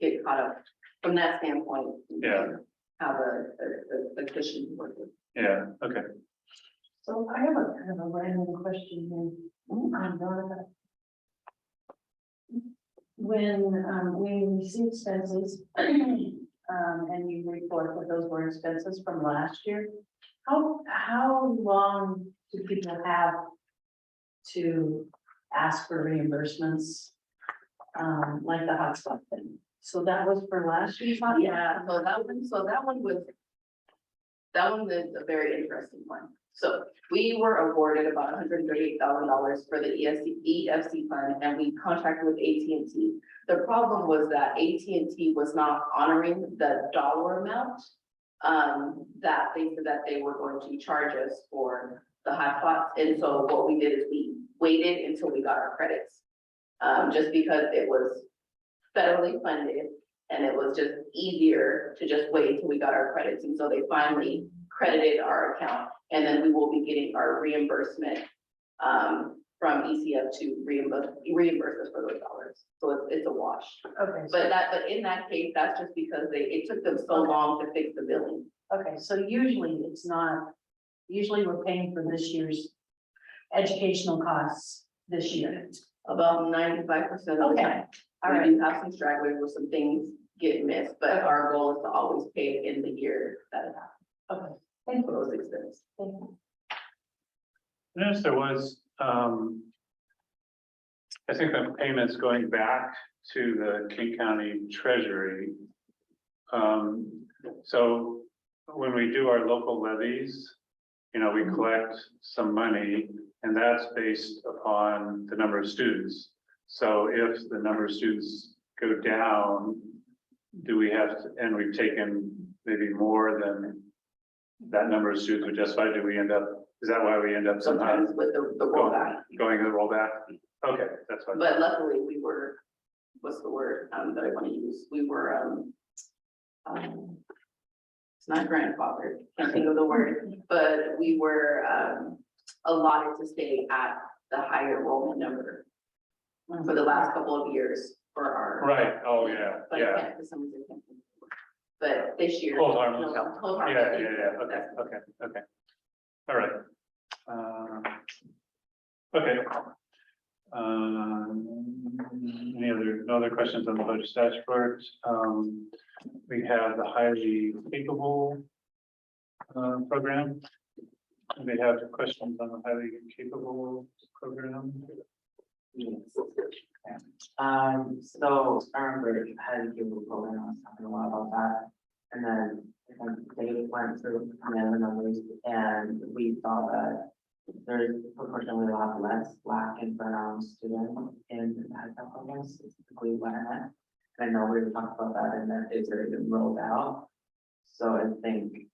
get caught up from that standpoint. we Yeah. can Have a cushion to work with. Yeah, okay. So I have a kind of a random question here. I'm not. When we receive expenses, and you report that those were expenses from last year, how long do people have to ask for reimbursements? Like the hotspot thing. So that was for last year's hotspot? Yeah, so that one was a very interesting one. So we were awarded about $138,000 for the EFC fund, and we contracted with AT&T. The problem was that AT&T was not honoring the dollar amount that they said that they were going to charge us for the hotspots. And so what we did is we waited until we got our credits. Just because it was federally funded and it was just easier to just wait until we got our credits. And so they finally credited our account, and then we will be getting our reimbursement from ECF to reimburse us for those dollars. So it's a wash. Okay, But in that case, that's just because it took them so long to fix the billing. okay, so usually it's not, usually we're paying for this year's educational costs this year. About 95% of the Okay, time. all We right, do have some stragglers where some things get missed, but our goal is to always pay it in the year that it happens. okay, thank For you. those expenses. Thank you. Notice there was, I think the payments going back to the King County Treasury. So when we do our local levies, you know, we collect some money, and that's based upon the number of students. So if the number of students go down, do we have, and we've taken maybe more than that number of students would justify, do we end up, is that why we end up sometimes Sometimes with the rollback, going to the rollback? Okay, that's fine. but luckily we were, what's the word that I want to use? We were, it's not grandfathered, can't think of the word, but we were, allotted to stay at the higher enrollment number for the last couple of years for our. Right, oh, yeah, But I yeah, can't, for some reason, I can't think of the word. But this year. Hold harmless. no, hold yeah, harmless. yeah, okay. All right. Okay. No other questions on the budget dashboard? We have the highly capable program. They have questions on the highly capable program. So I remember had a Google program, I was talking a lot about that. And then they went through the numbers, and we saw that there's proportionally a lot less Black and brown students in the high school programs, specifically Latinx. I know we were talking about that, and that is already been rolled out. So I think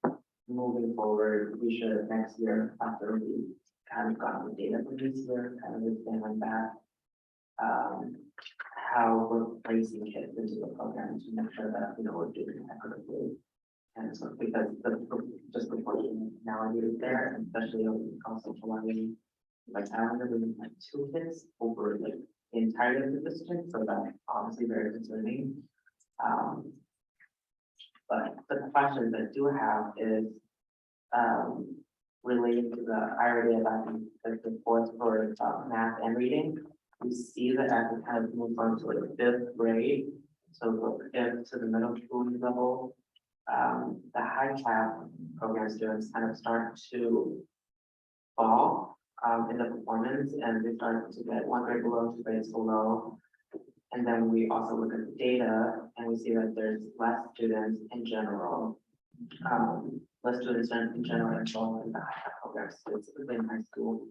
moving forward, we should next year, after we kind of got the data for this year, kind of examine that. How we're placing kids into the program to make sure that, you know, we're doing it equitably. And so because the just proportionality is there, especially over the concept learning. Like I remember we had 2 kids over like the entirety of the district, so that's obviously very concerning. But the question that I do have is related to the I already about the fourth for math and reading. We see that as we kind of move on to like 5th grade, so the 5th to the middle school level, the high cap program students kind of start to fall in the performance, and they start to get 1 grade below, 2 grades below. And then we also look at the data, and we see that there's less students in general, less students in general involved in the high cap programs, specifically in high school.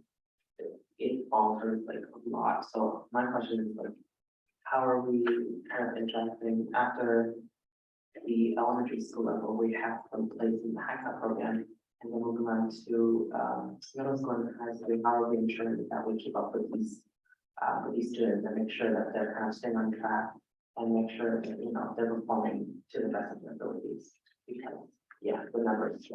It alters like a lot. So my question is like, how are we kind of adjusting after the elementary school level? We have some place in the high school program, and then moving on to middle school and high school. How are we ensuring that we keep up with these students and make sure that they're kind of staying on track and make sure that, you know, they're performing to the best of their abilities? Because yeah, the numbers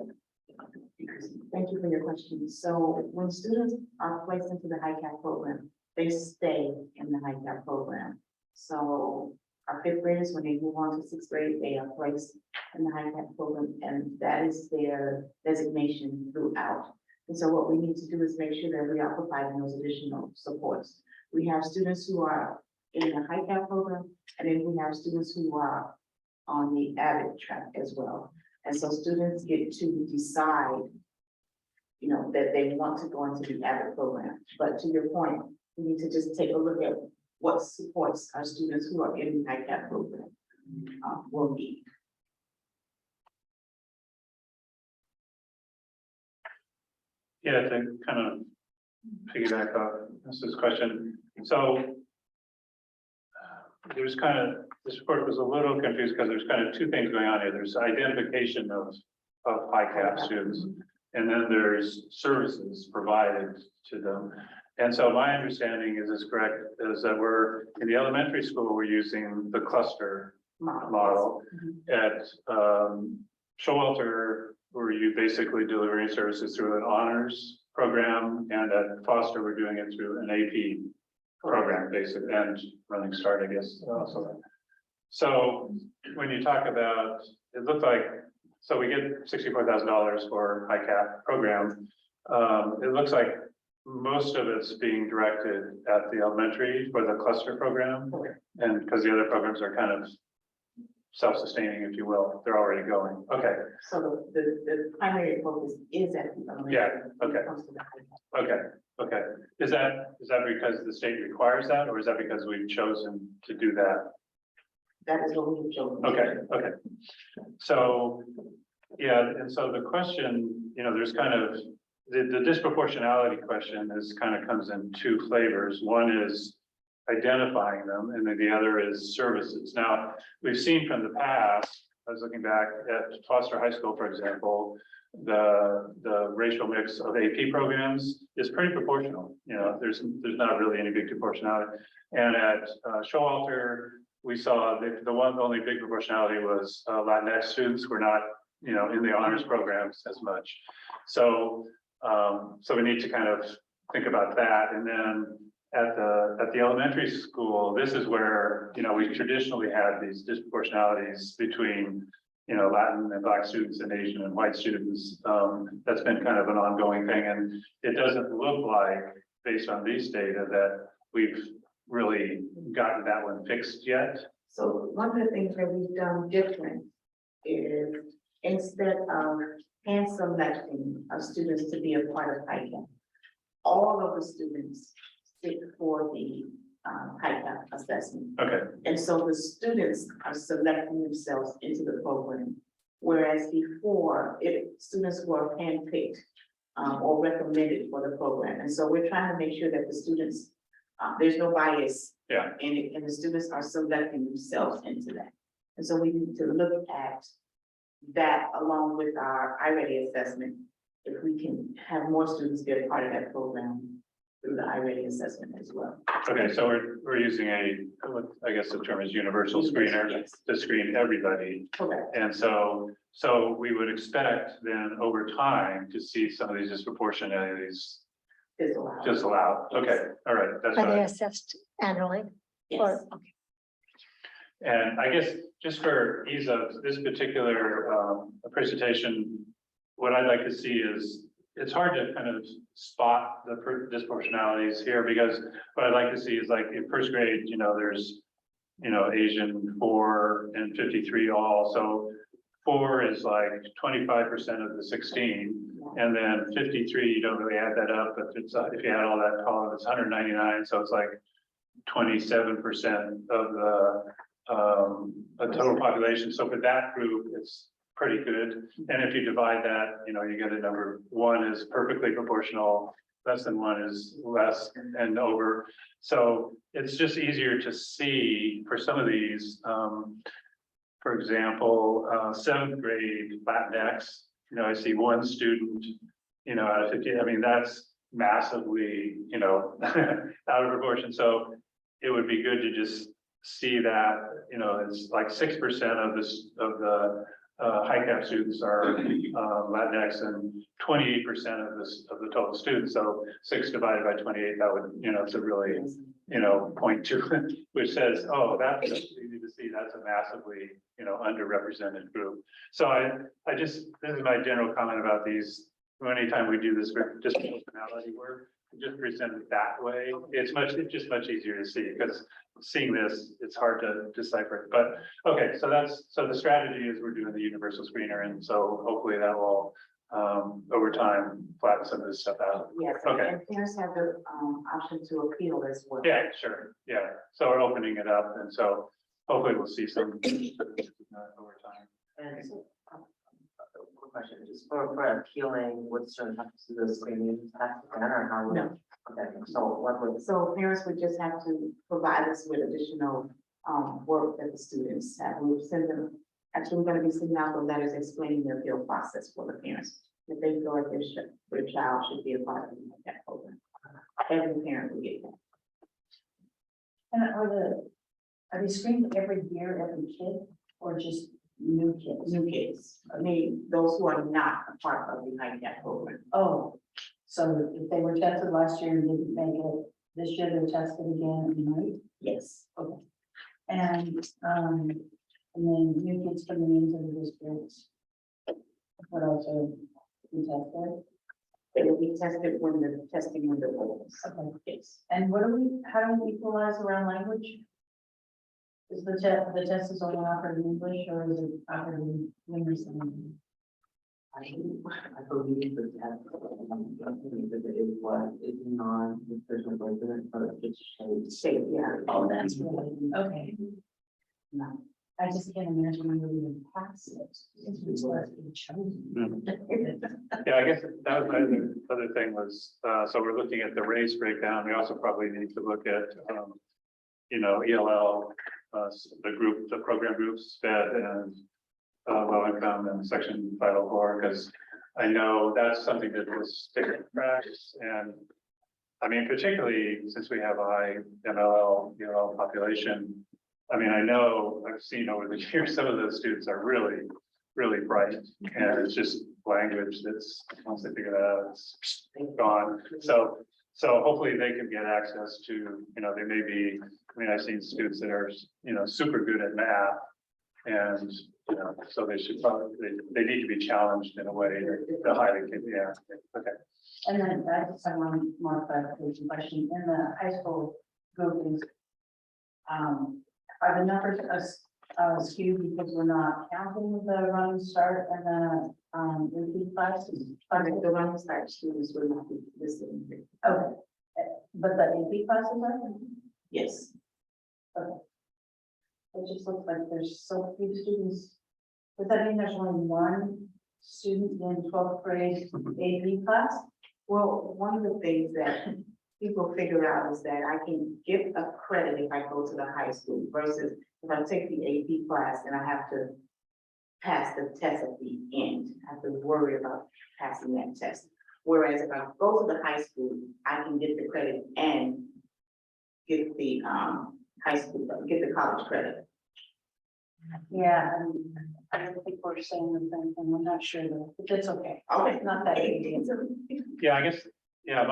Thank you for your question. So when students are placed into the HiCap program, they stay in the HiCap program. So our fifth graders, when they move on to sixth grade, they are placed in the HiCap program, and that is their designation throughout. And so what we need to do is make sure that we are providing those additional supports. We have students who are in the HiCap program, and then we have students who are on the AVID track as well. And so students get to decide, you know, that they want to go into the AVID program. But to your point, we need to just take a look at what supports our students who are in the HiCap program will need. Yeah, to kind of piggyback off this question, so. There's kind of, this report was a little confused because there's kind of two things going on here. There's identification of HiCap students. And then there's services provided to them. And so my understanding is correct, is that we're in the elementary school, we're using the cluster model. At Showalter, where you basically delivering services through an honors program, and at Foster, we're doing it through an AP program, basic and Running Start, I guess. So when you talk about, it looked like, so we get $64,000 for HiCap program. It looks like most of it's being directed at the elementary for the cluster program, and because the other programs are kind of self-sustaining, if you will, they're already going. Okay. So the primary focus is at the elementary. Yeah, when it okay. comes to the HiCap. Okay, okay. Is that because the state requires that, or is that because we've chosen to do that? That is what we've chosen. Okay, okay. So, yeah, and so the question, you know, there's kind of, the disproportionality question is kind of comes in two flavors. One is identifying them, and then the other is services. Now, we've seen from the past, I was looking back at Foster High School, for example, the racial mix of AP programs is pretty proportional. You know, there's not really any big proportionality. And at Showalter, we saw the only big proportionality was Latinx students were not, you know, in the honors programs as much. So, so we need to kind of think about that. And then at the elementary school, this is where, you know, we traditionally had these disproportionalities between, you know, Latin and Black students and Asian and white students. That's been kind of an ongoing thing, and it doesn't look like, based on these data, that we've really gotten that one fixed yet. So one of the things that we've done different is instead of hand selecting our students to be a part of HiCap, all of the students sit for the HiCap assessment. Okay, And so the students are selecting themselves into the program. Whereas before, students were handpicked or recommended for the program. And so we're trying to make sure that the students, there's no bias. Yeah. And the students are selecting themselves into that. And so we need to look at that along with our iReady assessment. If we can have more students be a part of that program through the iReady assessment as well. okay, so we're using I guess the term is universal screener Yes. to screen everybody. Correct. And so we would expect then over time to see some of these disproportionalities Is allowed. just allowed. Okay, all right, that's Are they right. assessed annually? Yes. Or, okay. And I guess just for ease of this particular presentation, what I'd like to see is, it's hard to kind of spot the disproportionalities here, because what I'd like to see is, like, in first grade, you know, there's, you know, Asian 4 and 53 all, so 4 is like 25% of the 16, and then 53, you don't really add that up, but it's if you add all that column, it's 199, so it's like 27% of the total population. So for that group, it's pretty good. And if you divide that, you know, you get a number. 1 is perfectly proportional, less than 1 is less and over. So it's just easier to see for some of these. For example, 7th grade Latinx, you know, I see 1 student, you know, out of 50. I mean, that's massively, you know, out of proportion. So it would be good to just see that, you know, it's like 6% of this, of the high cap students are, Latinx and 28% of this, of the total students. So 6 divided by 28, that would, it's a really, 0.2, which says, oh, that's, you need to see, that's a massively, underrepresented group. So I just, this is my general comment about these. Anytime we do this disproportionality work, just present it that way. It's just much easier to see, because seeing this, it's hard to decipher it. But okay, so the strategy is we're doing the universal screener, and so hopefully that will over time flatten some of this stuff out. Yes, Okay. and parents have the option to appeal as well. Yeah, sure. Yeah. So we're opening it up, and so hopefully we'll see some over time. And so, quick question, just for appealing, would students have to do the screening test again, or how? No. Okay, so what would, So parents would just have to provide us with additional work that the students have. We'll send them, actually, we're gonna be sending out the letters explaining the appeal process for the parents. If they feel like their child should be a part of that program. Every parent will get that. And are they screened every year, every kid, or just new kids? New kids, I mean, those who are not a part of the ICAP program. Oh, so if they were tested last year and didn't make it, this year they're tested again, right? Yes. Okay. And then new kids coming into the district. What else are we tested? It will be tested when the testing window opens. Okay. Yes. And how do we equalize around language? Is the test is only offered in English, or is it offered in English? I believe the test, I believe that it is what is non-official resident, but it just shows. Say, yeah. Oh, that's really, okay. No. I just can't imagine we would even pass it. Since we were being chosen. Yeah, I guess that was my other thing was, so we're looking at the race breakdown. We also probably need to look at, ELL, the program groups, SPED and low income and section 504, because I know that's something that was taken in practice. And I mean, particularly since we have a high MLL, population. I mean, I know I've seen over the years, some of those students are really, really bright, and it's just language that's, once they figure that out, it's gone. So hopefully they can get access to, they may be, I mean, I've seen students that are, super good at math. And, so they should probably, they need to be challenged in a way to highly, yeah, okay. And then I just have one more clarification question. In the high school groupings, are the numbers skewed because we're not counting the running start and the repeat classes? The running start students will not be listed. Okay, but the AP classes are? Yes. It just looks like there's so few students. Does that mean there's only one student in 12th grade AP class? Well, one of the things that people figure out is that I can get a credit if I go to the high school versus if I take the AP class and I have to pass the test at the end. I have to worry about passing that test. Whereas if I go to the high school, I can get the credit and get the get the college credit. Yeah, I don't think we're saying the same thing. I'm not sure though, but that's okay. Okay. It's not that easy. Yeah, I guess, yeah,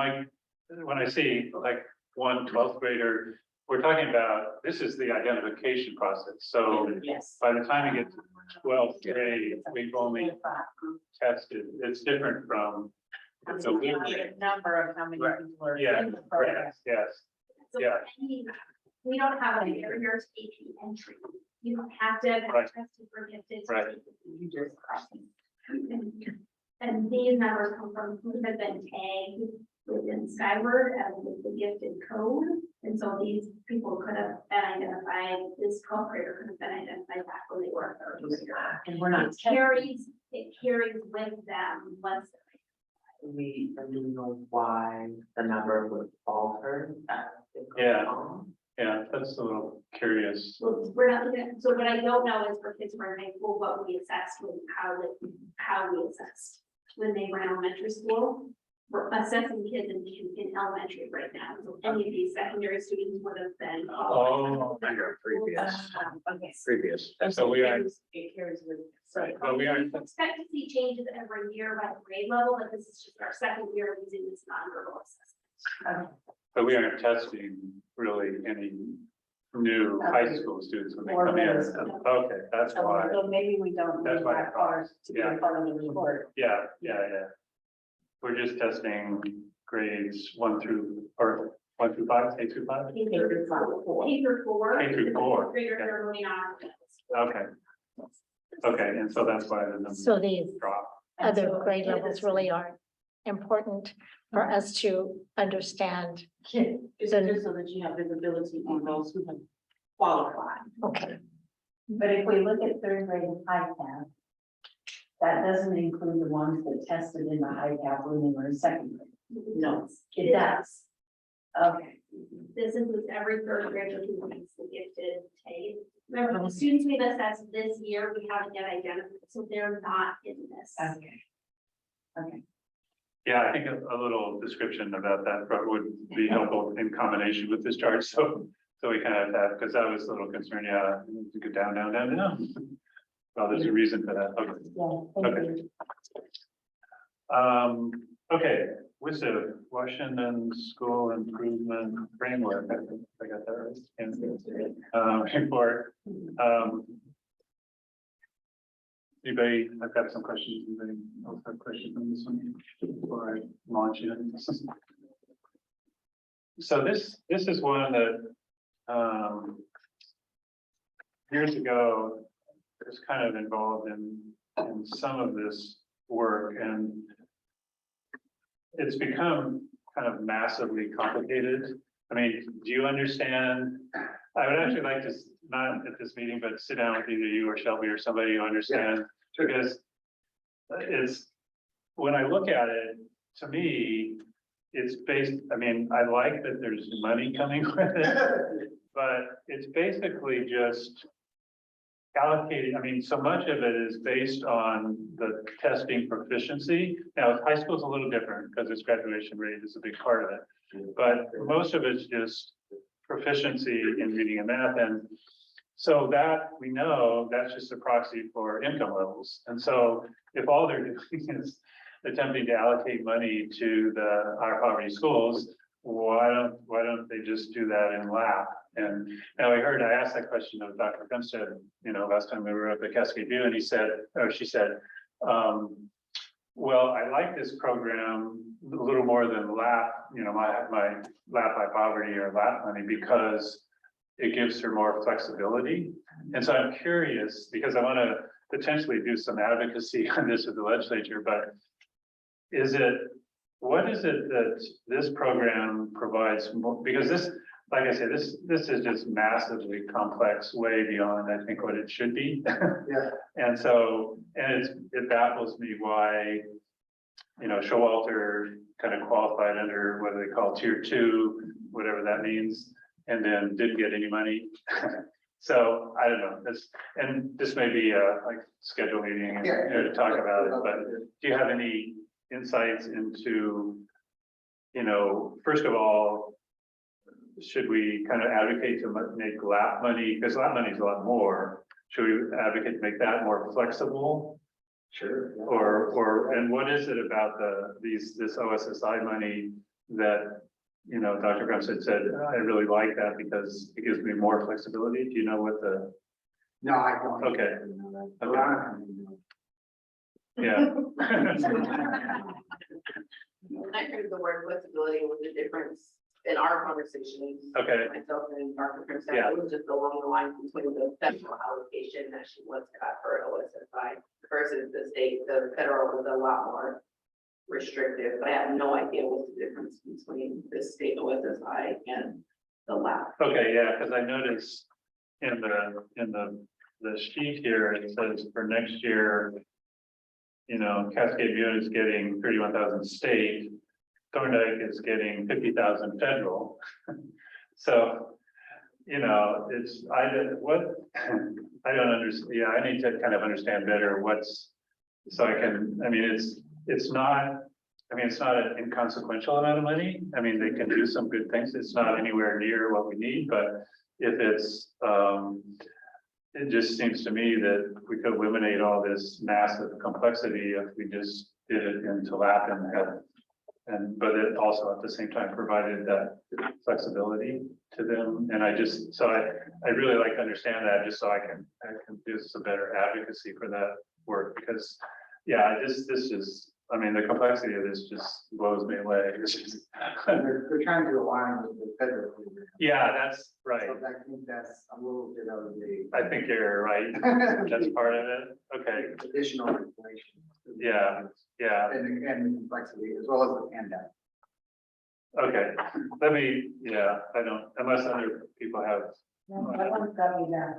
when I see like 12th grader, we're talking about, this is the identification process. So Yes. by the time you get to 12th grade, we've only tested, it's different from. I'm gonna give you a number of how many Right. people are Yeah, in the program. yes, So Yeah. we don't have a barrier to AP entry. You don't have to have Right. tested for gifted. Right. You just. And these numbers come from who have been tagged within Skyward as with the gifted code. And so these people could have been identified, this 12th grader could have been identified back when they were a 3rd grader. And we're not. It carries with them once. Do we know why the number would alter? Yeah. Yeah, that's a little curious. So we're not looking at, so what I don't know is for kids who are in high school, what we assessed with how we assessed when they were in elementary school. we're assessing kids in elementary right now, so any of these secondary students would have been. Oh, Under previous, Okay. previous. so we are, It carries with. right, but we aren't, We expect to see changes every year by the grade level, but this is just our second year using this non-verbal assessment. but we aren't testing really any new high school students when they Or come in. middle school. Okay, that's why. So maybe we don't That's need why I that thought, far to be yeah. a part of the report. Yeah. We're just testing grades 1 through, or 1 through 5, K through 5? K through 4. K through 4, Graders yeah. are moving on. Okay. Okay, and so that's why the numbers So these drop. other grade levels really are important for us to understand. Just so that you have visibility on those who have qualified. Okay, But if we look at third grade ICAP, that doesn't include the ones that tested in the ICAP when they were in second grade. No, it does. Okay. This includes every third grader who meets the gifted TABE. Remember, the students we've assessed this year, we haven't yet identified, so they're not in this. Okay. Okay. Yeah, I think a little description about that would be helpful in combination with this chart, so we kind of have, because I was a little concerned, yeah, to go down. Well, there's a reason for that, okay. Yeah, thank Okay. you. Okay, WISA, Washington School Improvement Framework, I think I got that right. And, report. Anybody, I've got some questions, anybody else have questions on this one before I launch it? So this is one that, years ago, I was kind of involved in some of this work, and it's become kind of massively complicated. I mean, do you understand? I would actually like to, not at this meeting, but sit down with either you or Shelby or somebody who understands, because it's, when I look at it, to me, it's based, I mean, I like that there's money coming with it, but it's basically just allocating, I mean, so much of it is based on the testing proficiency. Now, high school is a little different because its graduation rate is a big part of it. But most of it's just proficiency in reading and math. And so that we know that's just a proxy for income levels. And so if all they're doing is attempting to allocate money to the higher poverty schools, why don't they just do that in LAP? And now I asked that question of Dr. Gumstead, last time we were up at Cascade View, and she said, well, I like this program a little more than LAP, my LAP High Poverty or LAP money, because it gives her more flexibility. And so I'm curious, because I want to potentially do some advocacy on this with the legislature, but what is it that this program provides more? Because this, like I said, this is just massively complex, way beyond, I think, what it should be. Yeah. And so, it baffles me why, Showalter kind of qualified under what they call tier 2, whatever that means, and then didn't get any money. So I don't know, this may be a schedule meeting and, to talk about it, but do you have any insights into, first of all, should we kind of advocate to make LAP money, because LAP money is a lot more, should we advocate to make that more flexible? Sure. And what is it about this OSSI money that, Dr. Grumstead said, I really like that because it gives me more flexibility. Do you know what the? No, I don't. Okay. Yeah. I heard the word flexibility was the difference in our conversations. Okay. Myself and Dr. Prince, Yeah. it was just along the lines between the federal allocation that she wants to have for OSSI versus the state. The federal was a lot more restrictive, but I have no idea what's the difference between the state OSSI and the LAP. Okay, yeah, because I noticed in the sheet here, it says for next year, Cascade View is getting 31,000 state, Thorndike is getting 50,000 federal. So, I don't understand. Yeah, I need to kind of understand better it's not, I mean, it's not an inconsequential amount of money. I mean, they can do some good things. It's not anywhere near what we need, but if it's, it just seems to me that we could eliminate all this massive complexity if we just did it into lap and had. But it also at the same time provided that flexibility to them. And I really like to understand that just so I can do some better advocacy for that work because, yeah, this is, I mean, the complexity of this just blows me away. They're trying to align with the federal. program. Yeah, that's right. So I think that's a little bit of the. I think you're right. That's part of it. Okay. Additional regulation. Yeah, yeah. And the complexity as well as the pandemic. Okay. I don't, unless other people have, No, that one's got me down.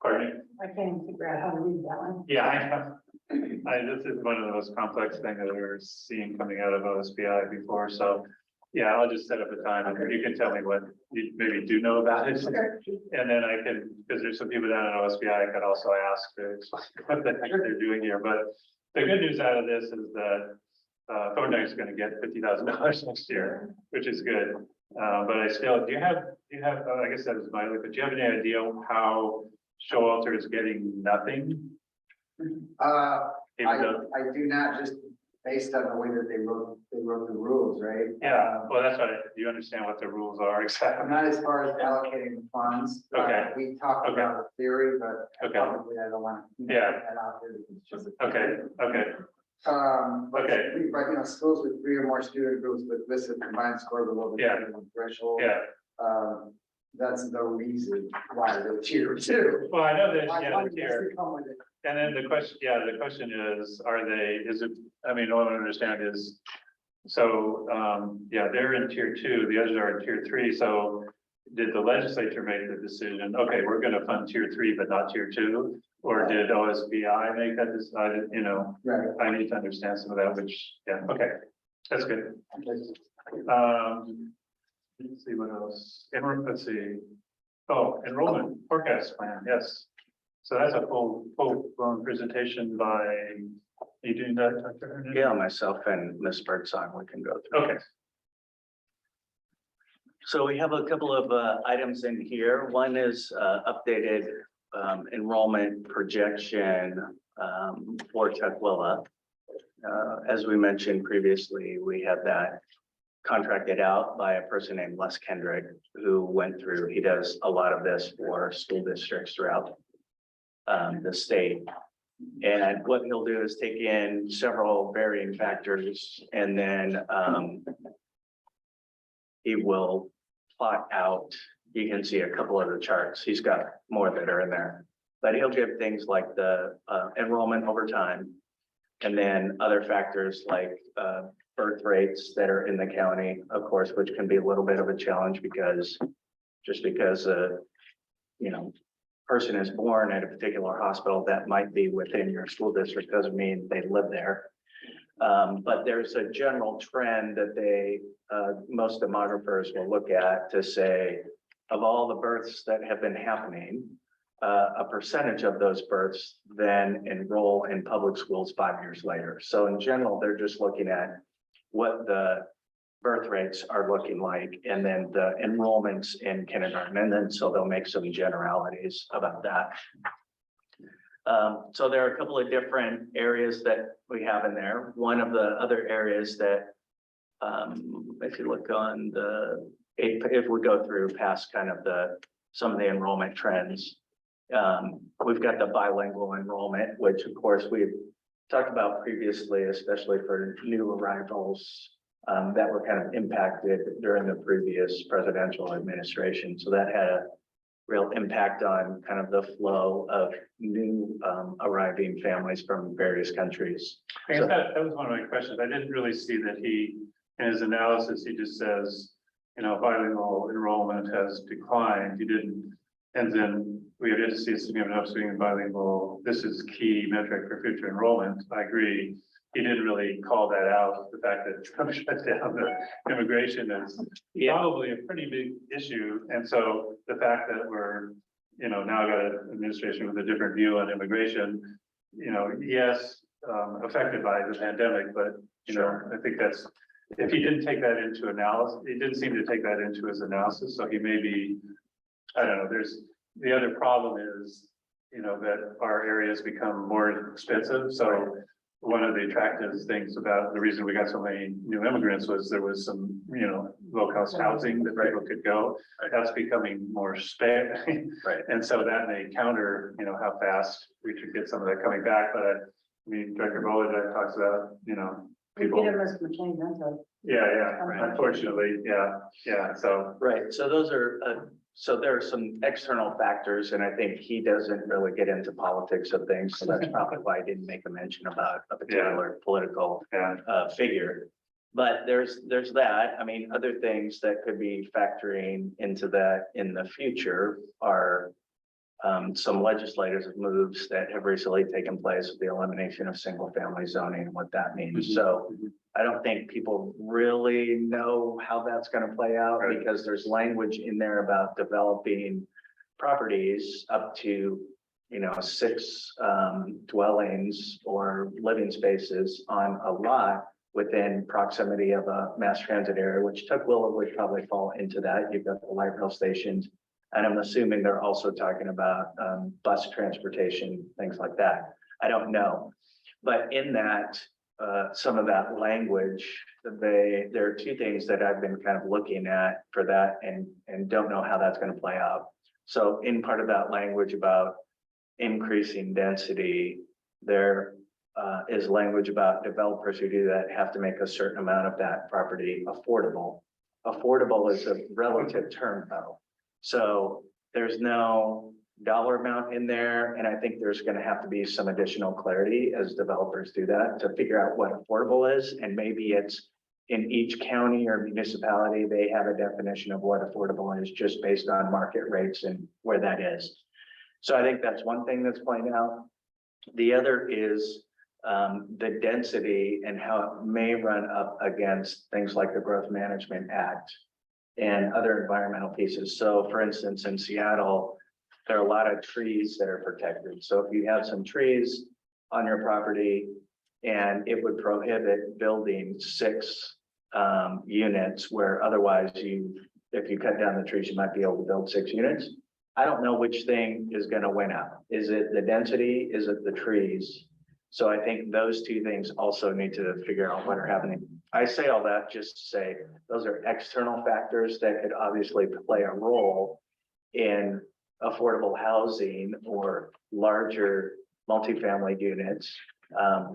pardon me. I can't even figure out how to read that one. Yeah, I know. This is one of the most complex things that we're seeing coming out of OSBI before, so. Yeah, I'll just set up a time and you can tell me what you maybe do know about it. And then I can, because there's some people down at OSBI, I could also ask to explain what the heck they're doing here, but. The good news out of this is that Thorndike is going to get $50,000 next year, which is good. But I still, do you have, I guess that was my, but do you have any idea how Showalter is getting nothing? Even though, I do not, just based on the way that they wrote the rules, right? yeah, well, that's what, do you understand what the rules are exactly? Not as far as allocating the funds. Okay. We talked Okay. about the theory, but Okay. probably I don't want to. Yeah. That out there because it's just. Okay, But, Okay. but, schools with 3 or more student groups with listed combined score below the Yeah. minimum threshold. yeah. That's the reason why the tier 2. Well, I know that, Why yeah, don't the you tier. just come with it? And then the question is, is it, I mean, all I understand is, so, they're in tier 2, the others are in tier 3, so did the legislature make the decision, okay, we're gonna fund tier 3, but not tier 2? Or did OSBI make that decided, Right. I need to understand some of that, which, yeah, okay, that's good. Let's see what else, let's see. Oh, enrollment forecast plan, yes. So that's a full blown presentation by, are you doing that, Dr. Hernan? Yeah, myself and Ms. Birdsong, we can go through. Okay, So we have a couple of items in here. One is updated enrollment projection for Tukwila. As we mentioned previously, we have that contracted out by a person named Les Kendrick, who went through, he does a lot of this for school districts throughout the state. And what he'll do is take in several varying factors and then he will plot out, you can see a couple of the charts. He's got more that are in there, but he'll give things like the enrollment over time. And then other factors like birth rates that are in the county, of course, which can be a little bit of a challenge because just because person is born at a particular hospital that might be within your school district doesn't mean they live there. But there's a general trend that most demographers will look at to say, of all the births that have been happening, a percentage of those births then enroll in public schools 5 years later. So in general, they're just looking at what the birth rates are looking like and then the enrollments in kindergarten. And then so they'll make some generalities about that. So there are a couple of different areas that we have in there. One of the other areas that if you look on if we go through past kind of some of the enrollment trends, we've got the bilingual enrollment, which of course we've talked about previously, especially for new arrivals that were kind of impacted during the previous presidential administration. So that had a real impact on kind of the flow of new arriving families from various countries. I guess that was one of my questions. I didn't really see that in his analysis, he just says, bilingual enrollment has declined. He didn't, and then we did see a significant upswing in bilingual. This is key metric for future enrollment. I agree. He didn't really call that out. The fact that Trump shut down the immigration is probably a pretty big issue. And so the fact that we're, now got an administration with a different view on immigration, yes, affected by the pandemic, but You know, I think that's, if he didn't take that into analysis, he didn't seem to take that into his analysis, so he may be, I don't know, the other problem is, you know, that our areas become more expensive, so one of the attractive things about the reason we got so many new immigrants was there was some, you know, low-cost housing that people could go. That's becoming more spare. Right. And so that may counter, you know, how fast we could get some of that coming back, but I mean, Director Bolojak talks about, you know, We people. get them as McCain, rental. Yeah, Right. unfortunately, yeah, so, Right, so those are, so there are some external factors, and I think he doesn't really get into politics of things, so that's probably why I didn't make a mention about a particular political yeah, figure. But there's that, I mean, other things that could be factoring into that in the future are some legislators moves that have recently taken place with the elimination of single family zoning and what that means. So I don't think people really know how that's gonna play out Right. because there's language in there about developing properties up to, you know, 6 dwellings or living spaces on a lot within proximity of a mass transit area, which Tukwila would probably fall into that. You've got the light rail stations. And I'm assuming they're also talking about bus transportation, things like that. I don't know. But in that, some of that language, there are two things that I've been kind of looking at for that and don't know how that's going to play out. So in part of that language about increasing density, there is language about developers who do that have to make a certain amount of that property affordable. Affordable is a relative term though. So there's no dollar amount in there, and I think there's gonna have to be some additional clarity as developers do that to figure out what affordable is, and maybe it's in each county or municipality, they have a definition of what affordable is just based on market rates and where that is. So I think that's one thing that's playing out. The other is the density and how it may run up against things like the Growth Management Act and other environmental pieces. So for instance, in Seattle, there are a lot of trees that are protected. So if you have some trees on your property and it would prohibit building 6 units where otherwise if you cut down the trees, you might be able to build 6 units. I don't know which thing is going to win out. Is it the density? Is it the trees? So I think those two things also need to figure out what are happening. I say all that just to say those are external factors that could obviously play a role in affordable housing or larger multifamily units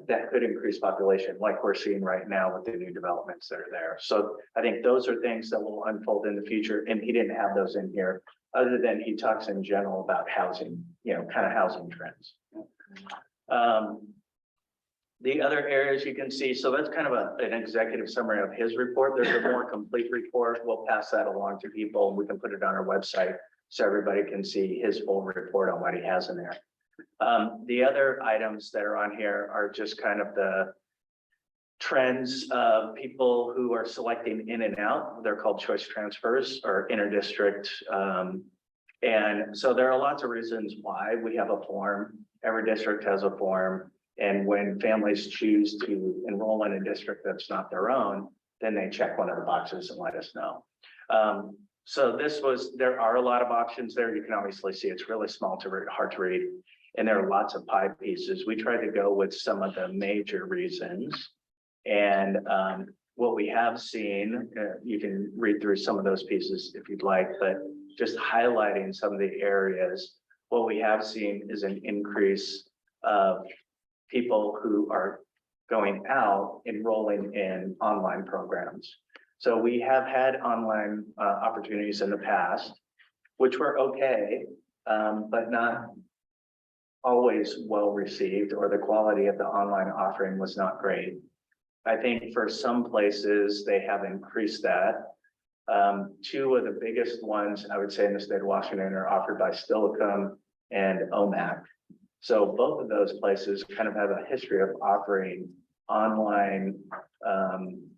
that could increase population like we're seeing right now with the new developments that are there. So I think those are things that will unfold in the future. And he didn't have those in here other than he talks in general about housing, you know, kind of housing trends. The other areas you can see, so that's kind of an executive summary of his report. There's a more complete report. We'll pass that along to people. We can put it on our website so everybody can see his full report on what he has in there. The other items that are on here are just kind of the trends of people who are selecting in and out. They're called choice transfers or interdistrict. And so there are lots of reasons why we have a form. Every district has a form. And when families choose to enroll in a district that's not their own, then they check one of the boxes and let us know. So there are a lot of options there. You can obviously see it's really small to read, hard to read. And there are lots of pie pieces. We tried to go with some of the major reasons. And what we have seen, you can read through some of those pieces if you'd like, but just highlighting some of the areas, what we have seen is an increase of people who are going out enrolling in online programs. So we have had online opportunities in the past, which were okay, but not always well received, or the quality of the online offering was not great. I think for some places they have increased that. 2 of the biggest ones I would say in the state of Washington are offered by Steilacoom and OMAC. So both of those places kind of have a history of offering online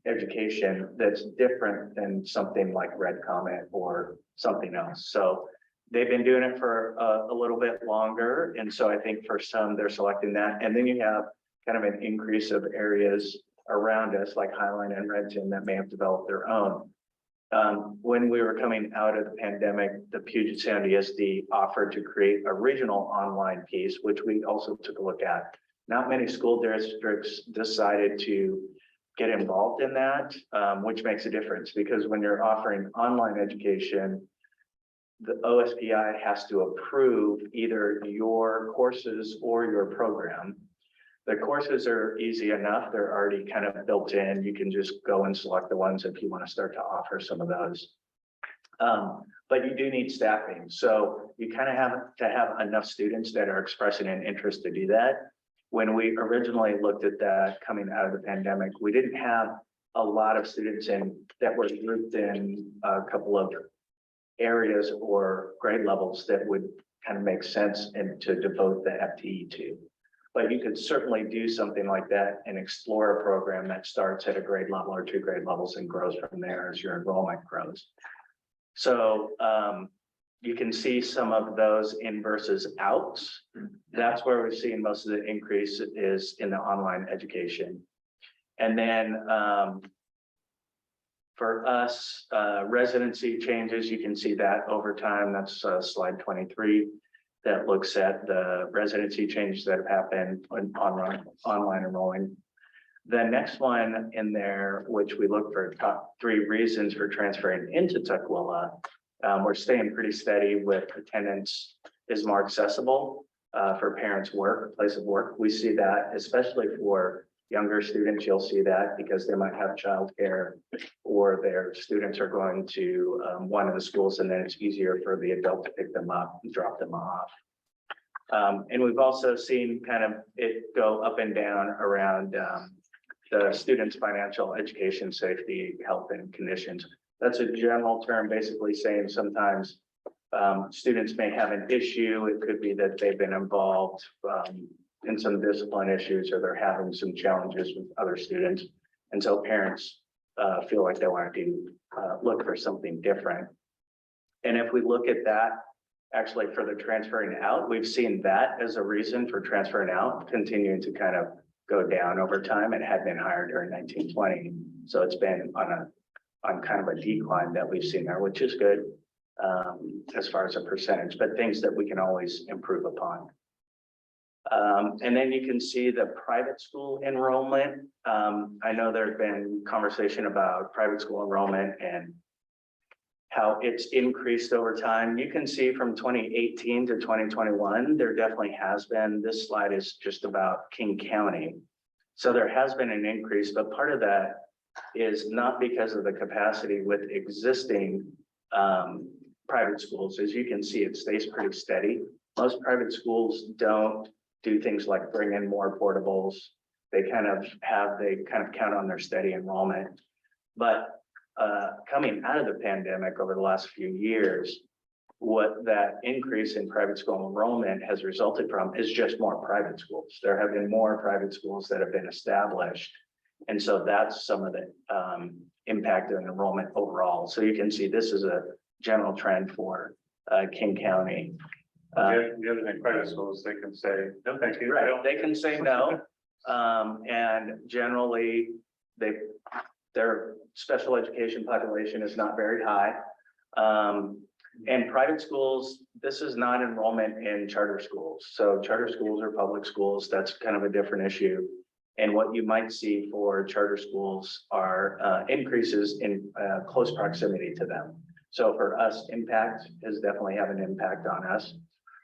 education that's different than something like Red Comet or something else. So they've been doing it for a little bit longer. And so I think for some, they're selecting that. And then you have kind of an increase of areas around us, like Highline and Renton, that may have developed their own. When we were coming out of the pandemic, the Puget Sound ESD offered to create a regional online piece, which we also took a look at. Not many school districts decided to get involved in that, which makes a difference because when you're offering online education, the OSPI has to approve either your courses or your program. The courses are easy enough. They're already kind of built in. You can just go and select the ones if you want to start to offer some of those. But you do need staffing. So you kind of have to have enough students that are expressing an interest to do that. When we originally looked at that coming out of the pandemic, we didn't have a lot of students that were grouped in a couple of areas or grade levels that would kind of make sense and to devote the FTE to. But you could certainly do something like that and explore a program that starts at a grade level or 2 grade levels and grows from there as your enrollment grows. So you can see some of those in versus outs. That's where we're seeing most of the increase is in the online education. And then for us, residency changes, you can see that over time. That's slide 23. That looks at the residency changes that have happened on online enrolling. The next one in there, which we look for top 3 reasons for transferring into Tukwila, we're staying pretty steady with attendance is more accessible for parents' work, place of work. We see that, especially for younger students, you'll see that because they might have childcare or their students are going to one of the schools and then it's easier for the adult to pick them up and drop them off. And we've also seen kind of it go up and down around the students' financial education, safety, health and conditions. That's a general term, basically saying sometimes students may have an issue. It could be that they've been involved in some discipline issues or they're having some challenges with other students. And so parents feel like they want to look for something different. And if we look at that, actually for the transferring out, we've seen that as a reason for transferring out, continuing to kind of go down over time. It had been higher during 1920. So it's been on kind of a decline that we've seen there, which is good as far as a percentage, but things that we can always improve upon. And then you can see the private school enrollment. I know there's been conversation about private school enrollment and how it's increased over time. You can see from 2018 to 2021, there definitely has been, this slide is just about King County. So there has been an increase, but part of that is not because of the capacity with existing private schools. As you can see, it stays pretty steady. Most private schools don't do things like bring in more portables. They kind of count on their steady enrollment. But coming out of the pandemic over the last few years, what that increase in private school enrollment has resulted from is just more private schools. There have been more private schools that have been established. And so that's some of the impact of enrollment overall. So you can see this is a general trend for King County. The other thing, private schools, they can say, no, thank you. Right, they can say no. And generally, their special education population is not very high. And private schools, this is not enrollment in charter schools. So charter schools are public schools. That's kind of a different issue. And what you might see for charter schools are increases in close proximity to them. So for us, impact is definitely have an impact on us.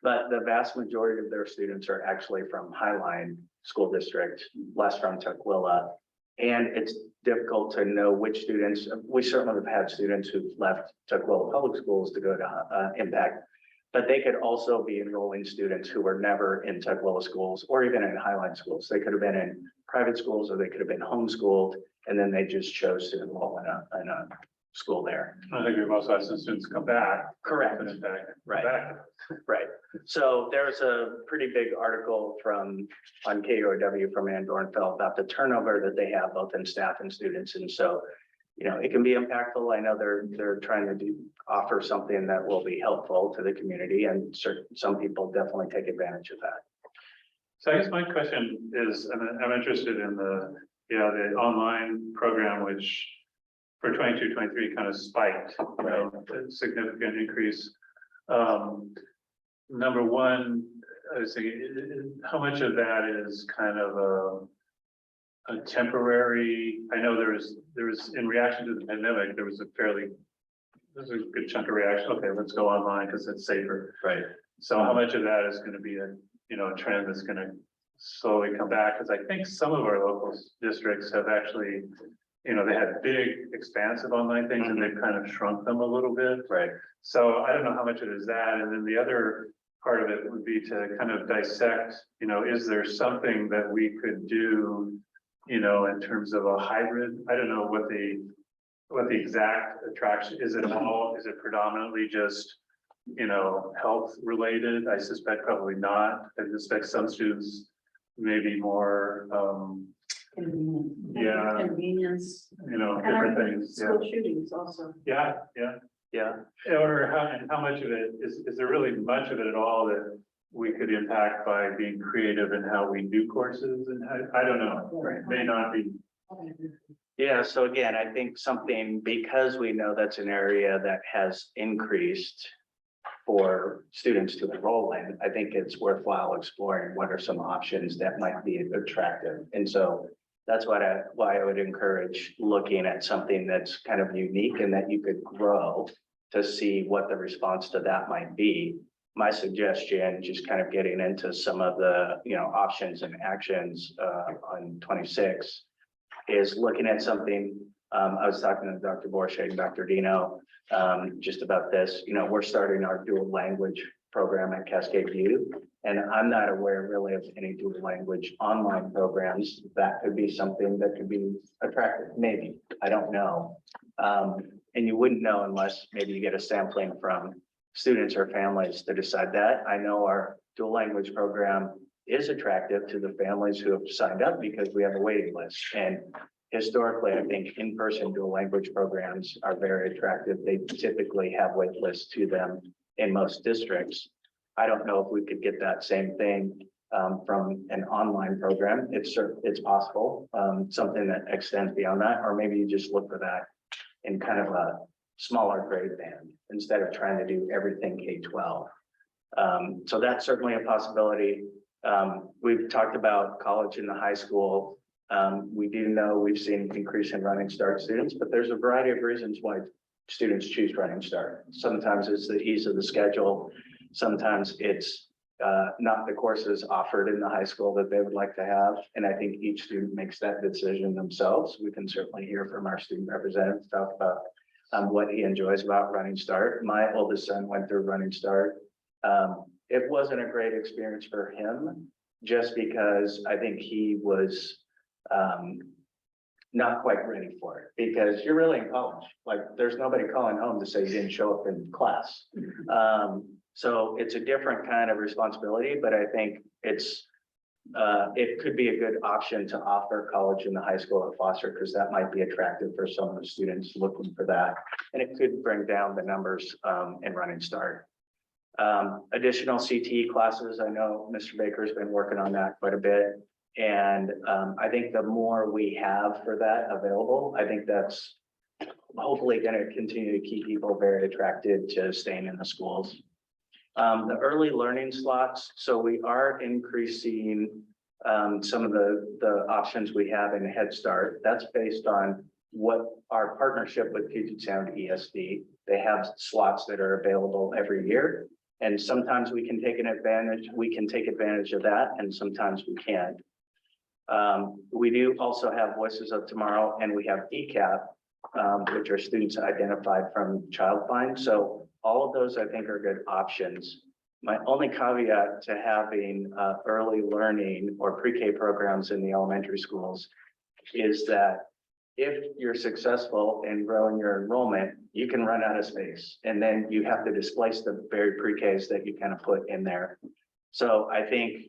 But the vast majority of their students are actually from Highline School District, less from Tukwila. And it's difficult to know which students, we certainly have had students who've left Tukwila Public Schools to go to Impact, but they could also be enrolling students who were never in Tukwila schools or even in Highline schools. They could have been in private schools or they could have been homeschooled, and then they just chose to enroll in a school there. I think we've also had some students come back. Correct. Come back. Right. Back. Right. So there's a pretty big article on KUOW from Ann Dornfeld about the turnover that they have both in staff and students. And so, you know, it can be impactful. I know they're trying to offer something that will be helpful to the community, and some people definitely take advantage of that. So I guess my question is, I'm interested in the Yeah, the online program, which for 22-23 kind of spiked, a significant increase. Number one, I was thinking, how much of that is kind of a temporary, I know there was in reaction to the pandemic, there's a good chunk of reaction, okay, let's go online because it's safer. Right. So how much of that is going to be a trend that's going to slowly come back? Because I think some of our local districts have actually, they had big expansive online things and they've kind of shrunk them a little bit. Right. So I don't know how much it is that. And then the other part of it would be to kind of dissect, is there something that we could do, in terms of a hybrid? I don't know what the exact attraction, is it predominantly just, health related? I suspect probably not. I suspect some students maybe more, Convenience. Yeah. Convenience. different things. Yeah. School shootings also. Yeah. Or how much of it is there really much of it at all that we could impact by being creative in how we do courses? And I don't know, may not be. Yeah, so again, I think something, because we know that's an area that has increased for students to enroll in, I think it's worthwhile exploring what are some options that might be attractive. And so that's why I would encourage looking at something that's kind of unique and that you could grow to see what the response to that might be. My suggestion, just kind of getting into some of the, options and actions on 26, is looking at something. I was talking to Dr. Borsche and Dr. Dino just about this. We're starting our dual language program at Cascade View, and I'm not aware really of any dual language online programs. That could be something that could be attractive, maybe, I don't know. And you wouldn't know unless maybe you get a sampling from students or families to decide that. I know our dual language program is attractive to the families who have signed up because we have a waiting list. And historically, I think in-person dual language programs are very attractive. They typically have wait lists to them in most districts. I don't know if we could get that same thing from an online program. It's possible, something that extends beyond that, or maybe you just look for that in kind of a smaller grade band instead of trying to do everything K-12. So that's certainly a possibility. We've talked about college and the high school. We do know we've seen an increase in Running Start students, but there's a variety of reasons why students choose Running Start. Sometimes it's the ease of the schedule. Sometimes it's not the courses offered in the high school that they would like to have. And I think each student makes that decision themselves. We can certainly hear from our student representatives, talk about what he enjoys about Running Start. My oldest son went through Running Start. It wasn't a great experience for him, just because I think he was not quite ready for it, because you're really in college. Like, there's nobody calling home to say you didn't show up in class. So it's a different kind of responsibility, but I think it could be a good option to offer college in the high school at Foster, because that might be attractive for some of the students looking for that. And it could bring down the numbers in Running Start. Additional CTE classes. I know Mr. Baker's been working on that quite a bit. And I think the more we have for that available, I think that's hopefully going to continue to keep people very attracted to staying in the schools. The early learning slots. So we are increasing some of the options we have in Head Start. That's based on what our partnership with Puget Sound ESD. They have slots that are available every year. And sometimes we can take advantage of that, and sometimes we can't. We do also have Voices of Tomorrow, and we have ECAP, which are students identified from Child Find. So all of those, I think, are good options. My only caveat to having early learning or pre-K programs in the elementary schools is that if you're successful in growing your enrollment, you can run out of space, and then you have to displace the very pre-Ks that you kind of put in there. So I think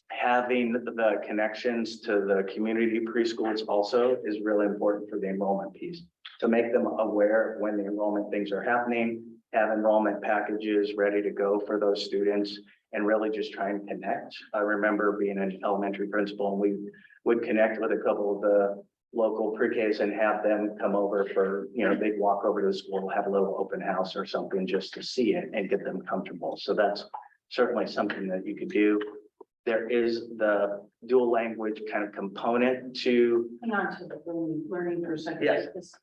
having the connections to the community preschools also is really important for the enrollment piece, to make them aware of when the enrollment things are happening, have enrollment packages ready to go for those students, and really just try and connect. I remember being an elementary principal, and would connect with a couple of the local pre-Ks and have them come over for, they'd walk over to the school, have a little open house or something just to see it and get them comfortable. So that's certainly something that you could do. There is the dual language kind of component to, Hang on to the learning for a second. Yes. because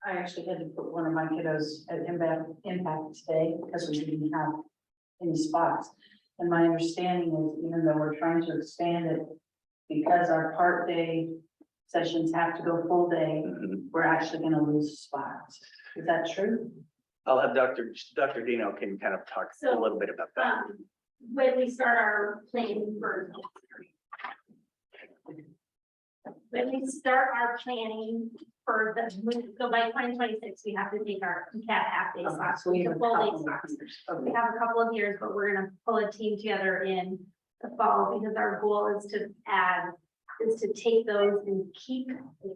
I actually had to put one of my kiddos at impact today because we didn't have any spots. And my understanding is even though we're trying to expand it, because our part day sessions have to go full day, we're actually gonna lose spots. Is that true? I'll have Dr. Dino can kind of talk a So, little bit about that. When we start our planning for. When we start our planning for so by 2026, we have to take our half day slots, So we have a full day couple of slots. years. We Okay. have a couple of years, but we're gonna pull a team together in the fall because our goal is to take those and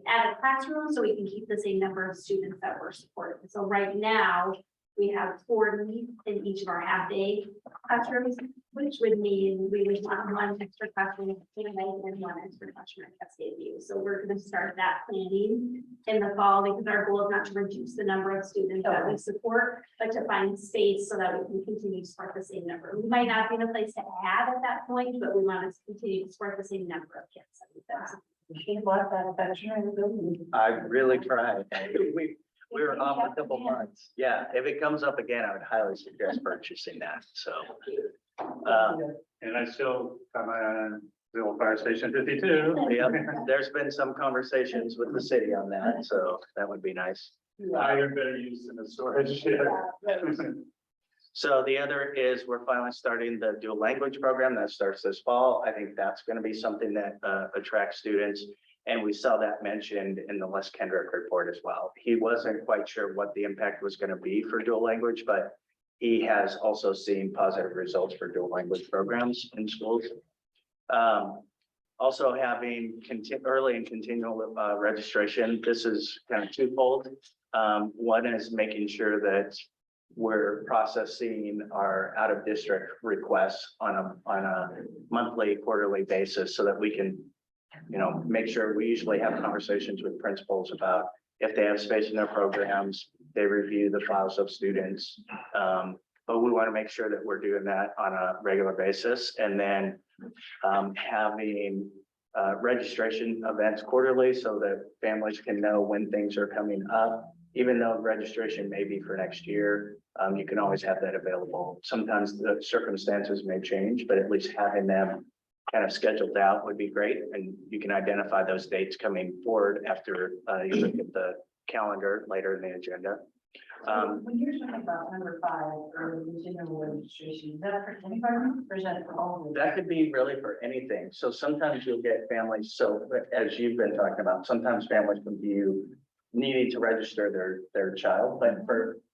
add a classroom so we can keep the same number of students that we're supporting. So right now, we have 40 in each of our half-day classrooms, which would mean we would want one extra classroom at Night and one extra classroom at Cascade View. So we're gonna start that planning in the fall because our goal is not to reduce the number of students that we support, but to find space so that we can continue to support the same number. We might not be in a place to add at that point, but we want to continue to support the same number of kids. She bought that veterinary building. I really tried. We were off a couple months. Yeah, if it comes up again, I would highly suggest purchasing that, so. And I still got my eye on the old fire station 52. Yeah, there's been some conversations with the city on that, so that would be nice. Higher, better use in the storage. Yeah. So the other is we're finally starting the dual language program that starts this fall. I think that's going to be something that attracts students. And we saw that mentioned in the Les Kendrick report as well. He wasn't quite sure what the impact was going to be for dual language, but he has also seen positive results for dual language programs in schools. Also having early and continual registration. This is kind of twofold. One is making sure that we're processing our out of district requests on a monthly, quarterly basis so that we can, make sure we usually have conversations with principals about if they have space in their programs, they review the files of students. But we want to make sure that we're doing that on a regular basis and then having registration events quarterly so that families can know when things are coming up. Even though registration may be for next year, you can always have that available. Sometimes the circumstances may change, but at least having them kind of scheduled out would be great. And you can identify those dates coming forward after you look at the calendar later in the agenda. When you're talking about number 5, or continual registration, is that for kindergarten or is that for all? of them? That could be really for anything. So sometimes you'll get families, so as you've been talking about, sometimes families can view needing to register their child,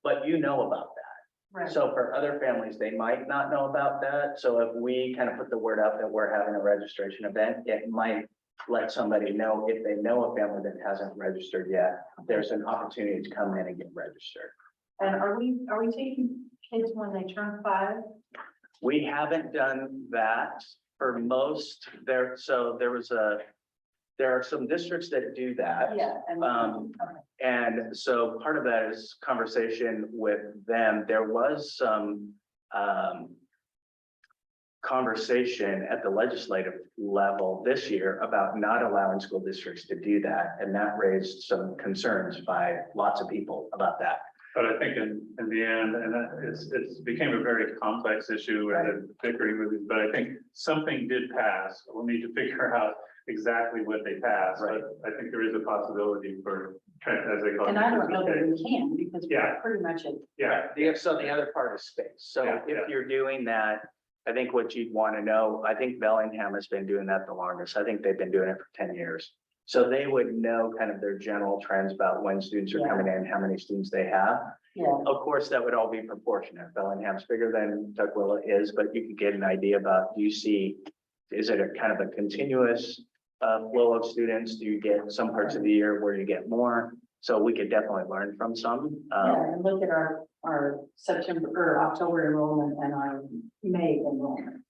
but you know about that. Right. So for other families, they might not know about that. So if we kind of put the word out that we're having a registration event, it might let somebody know if they know a family that hasn't registered yet, there's an opportunity to come in and get registered. And are we taking kids when they turn 5? We haven't done that for most there. So there are some districts that do that. Yeah. And so part of that is conversation with them. There was some conversation at the legislative level this year about not allowing school districts to do that. And that raised some concerns by lots of people about that. But I think in the end, and it's became a very complex issue and bickering with it, but I think something did pass. We'll need to figure out exactly what they passed, Right. but I think there is a possibility for, as they call it. And I don't know that we can because Yeah. we're pretty much at. Yeah, So the other part is space. So Yeah, if yeah. you're doing that, I think what you'd want to know, I think Bellingham has been doing that the longest. I think they've been doing it for 10 years. So they would know kind of their general trends about when students are Yeah. coming in, how many students they have. Yeah. Of course, that would all be proportionate. Bellingham's bigger than Tukwila is, but you could get an idea about, is it a kind of a continuous flow of students? Do you get some parts of the year where you get more? So we could definitely learn from some. Yeah, and look at our September or October enrollment and our May enrollment.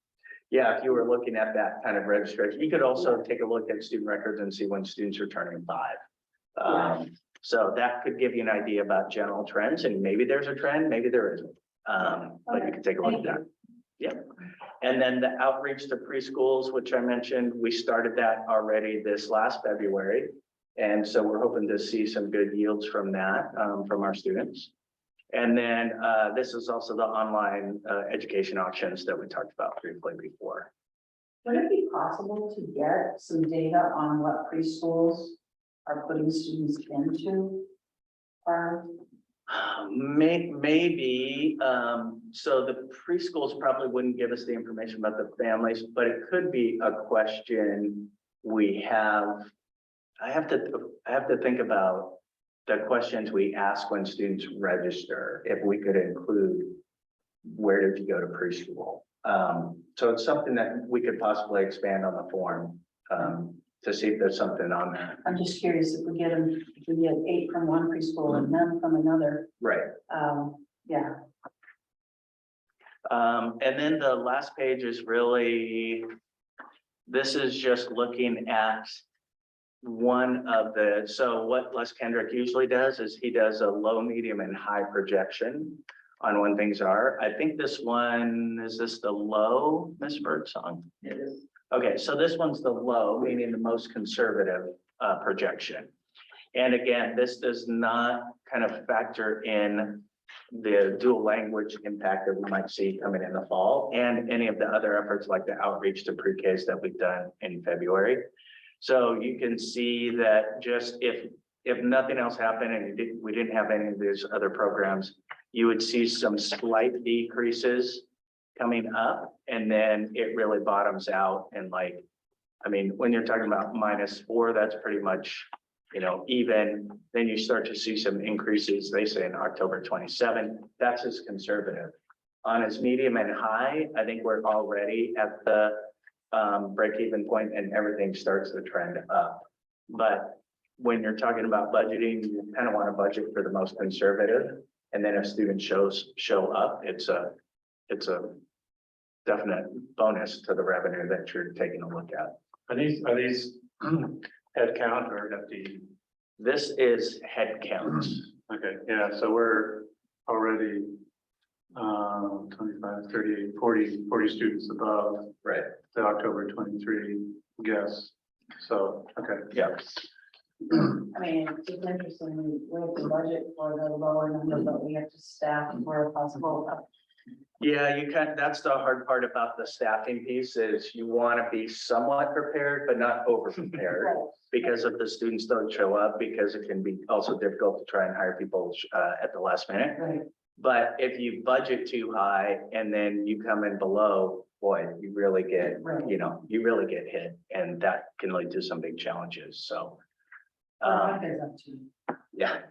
Yeah, if you were looking at that kind of registration, you could also take a look at student records and see when students are turning 5. So that could give you an idea about general trends, and maybe there's a trend, maybe there isn't. But you can take a look at that. Yep. And then the outreach to preschools, which I mentioned, we started that already this last February. And so we're hoping to see some good yields from that, from our students. And then this is also the online education options that we talked about briefly before. Would it be possible to get some data on what preschools are putting students into? Or, Maybe, so the preschools probably wouldn't give us the information about the families, but it could be a question we have. I have to think about the questions we ask when students register, if we could include, where did you go to preschool? So it's something that we could possibly expand on the form, to see if there's something on there. I'm just curious if we get 8 from one preschool and none from another, Right. yeah. And then the last page is really, this is just looking at one of the, so what Les Kendrick usually does is he does a low, medium, and high projection on when things are. I think this one, is this the low, Ms. Birdsong? It is. Okay, so this one's the low, meaning the most conservative projection. And again, this does not kind of factor in the dual language impact that we might see coming in the fall, and any of the other efforts like the outreach to pre-Ks that we've done in February. So you can see that just if nothing else happened and we didn't have any of these other programs, you would see some slight decreases coming up, and then it really bottoms out. And like, I mean, when you're talking about -4, that's pretty much, even. Then you start to see some increases, they say in October 27, that's as conservative. On its medium and high, I think we're already at the break-even point, and everything starts to trend up. But when you're talking about budgeting, you kind of want to budget for the most conservative. And then if students show up, it's a definite bonus to the revenue that you're taking a look at. Are these head count or FTE? This is head count. Okay, yeah, so we're already 25, 38, 40 students above Right. the October 23 guess. So, okay. Yeah. I mean, it's interesting, we have to budget for the lower number, but we have to staff for a possible. Yeah, that's the hard part about the staffing piece, is you want to be somewhat prepared, but not over prepared. Because if the students don't show up, because it can be also difficult to try and hire people at the last minute. Right. But if you budget too high and then you come in below, boy, you really get, Right. you really get hit, and that can lead to some big challenges. So, What is up to? yeah.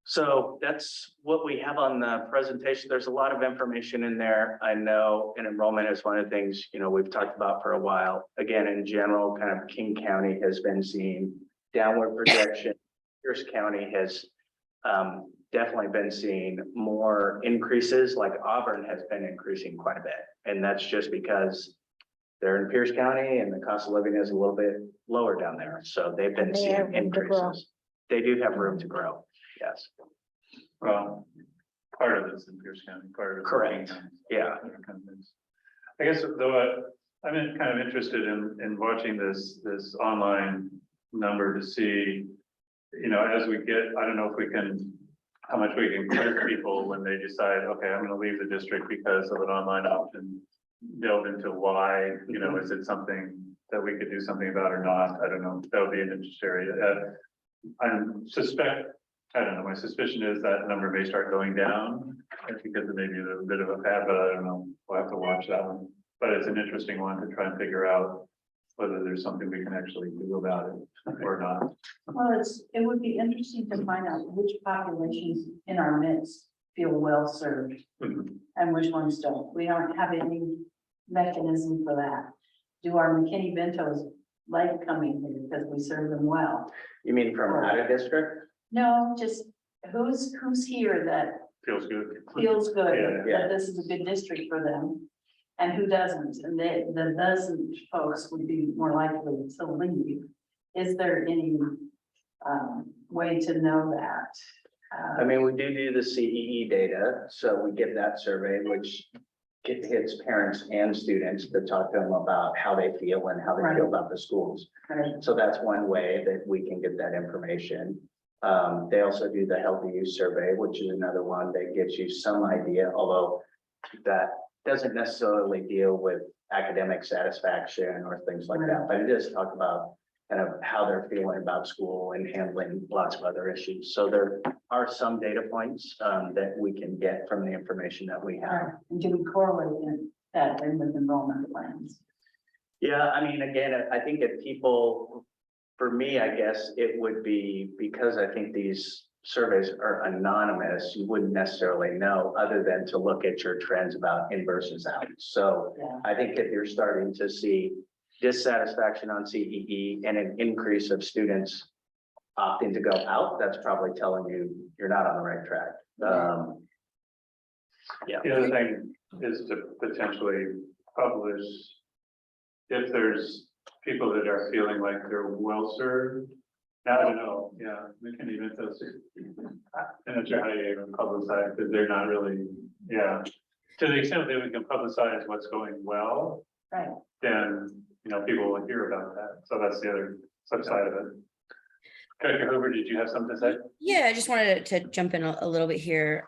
So that's what we have on the presentation. There's a lot of information in there. I know, and enrollment is one of the things, we've talked about for a while. Again, in general, kind of King County has been seeing downward projection. Pierce County has definitely been seeing more increases, like Auburn has been increasing quite a bit. And that's just because they're in Pierce County and the cost of living is a little bit lower down there. So they've been And they have seeing room to grow. increases. They do have room to grow. Yes. Well, part of it's in Pierce County, part of it's. in Correct. King County. Yeah. Different kind of things. I guess though, I'm kind of interested in watching this online number to see, as we get, I don't know if we can, how much we can clear people when they decide, okay, I'm gonna leave the district because of an online option. Delve into why, is it something that we could do something about or not? I don't know. That would be an interesting area. I don't know, my suspicion is that number may start going down because it may be a bit of a fad, but I don't know. We'll have to watch that one. But it's an interesting one to try and figure out whether there's something we can actually do about it or not. Well, it would be interesting to find out which populations in our midst feel well served and which ones don't. We don't have any mechanism for that. Do our McKinney Bentos like coming here because we serve them well? You mean from out of district? No, just who's here that Feels good. feels good, Yeah. that this is a good district for them? And who doesn't? And the doesn't folks would be more likely to leave. Is there any way to know that? I mean, we do the CEE data, so we get that survey, which hits parents and students to talk to them about how they feel and how they feel about the schools. Right. So that's one way that we can get that information. They also do the healthy use survey, which is another one that gives you some idea, although that doesn't necessarily deal with academic satisfaction or things like that, but it does talk about kind of how they're feeling about school and handling lots of other issues. So there are some data points that we can get from the information that we have. And do we correlate that in with enrollment plans? Yeah, I mean, again, I think if people, for me, I guess it would be because I think these surveys are anonymous, you wouldn't necessarily know other than to look at your trends about in versus out. So Yeah. I think if you're starting to see dissatisfaction on CEE and an increase of students opting to go out, that's probably telling you you're not on the right track. Yeah. The other thing is to potentially publish if there's people that are feeling like they're well served. I don't know, yeah, we can even those. I'm not sure how you even publicize, because they're not really, yeah. To the extent that we can publicize what's going well, Right. then, people will hear about that. So that's the other flip side of it. Director Hoover, did you have something to say? Yeah, I just wanted to jump in a little bit here.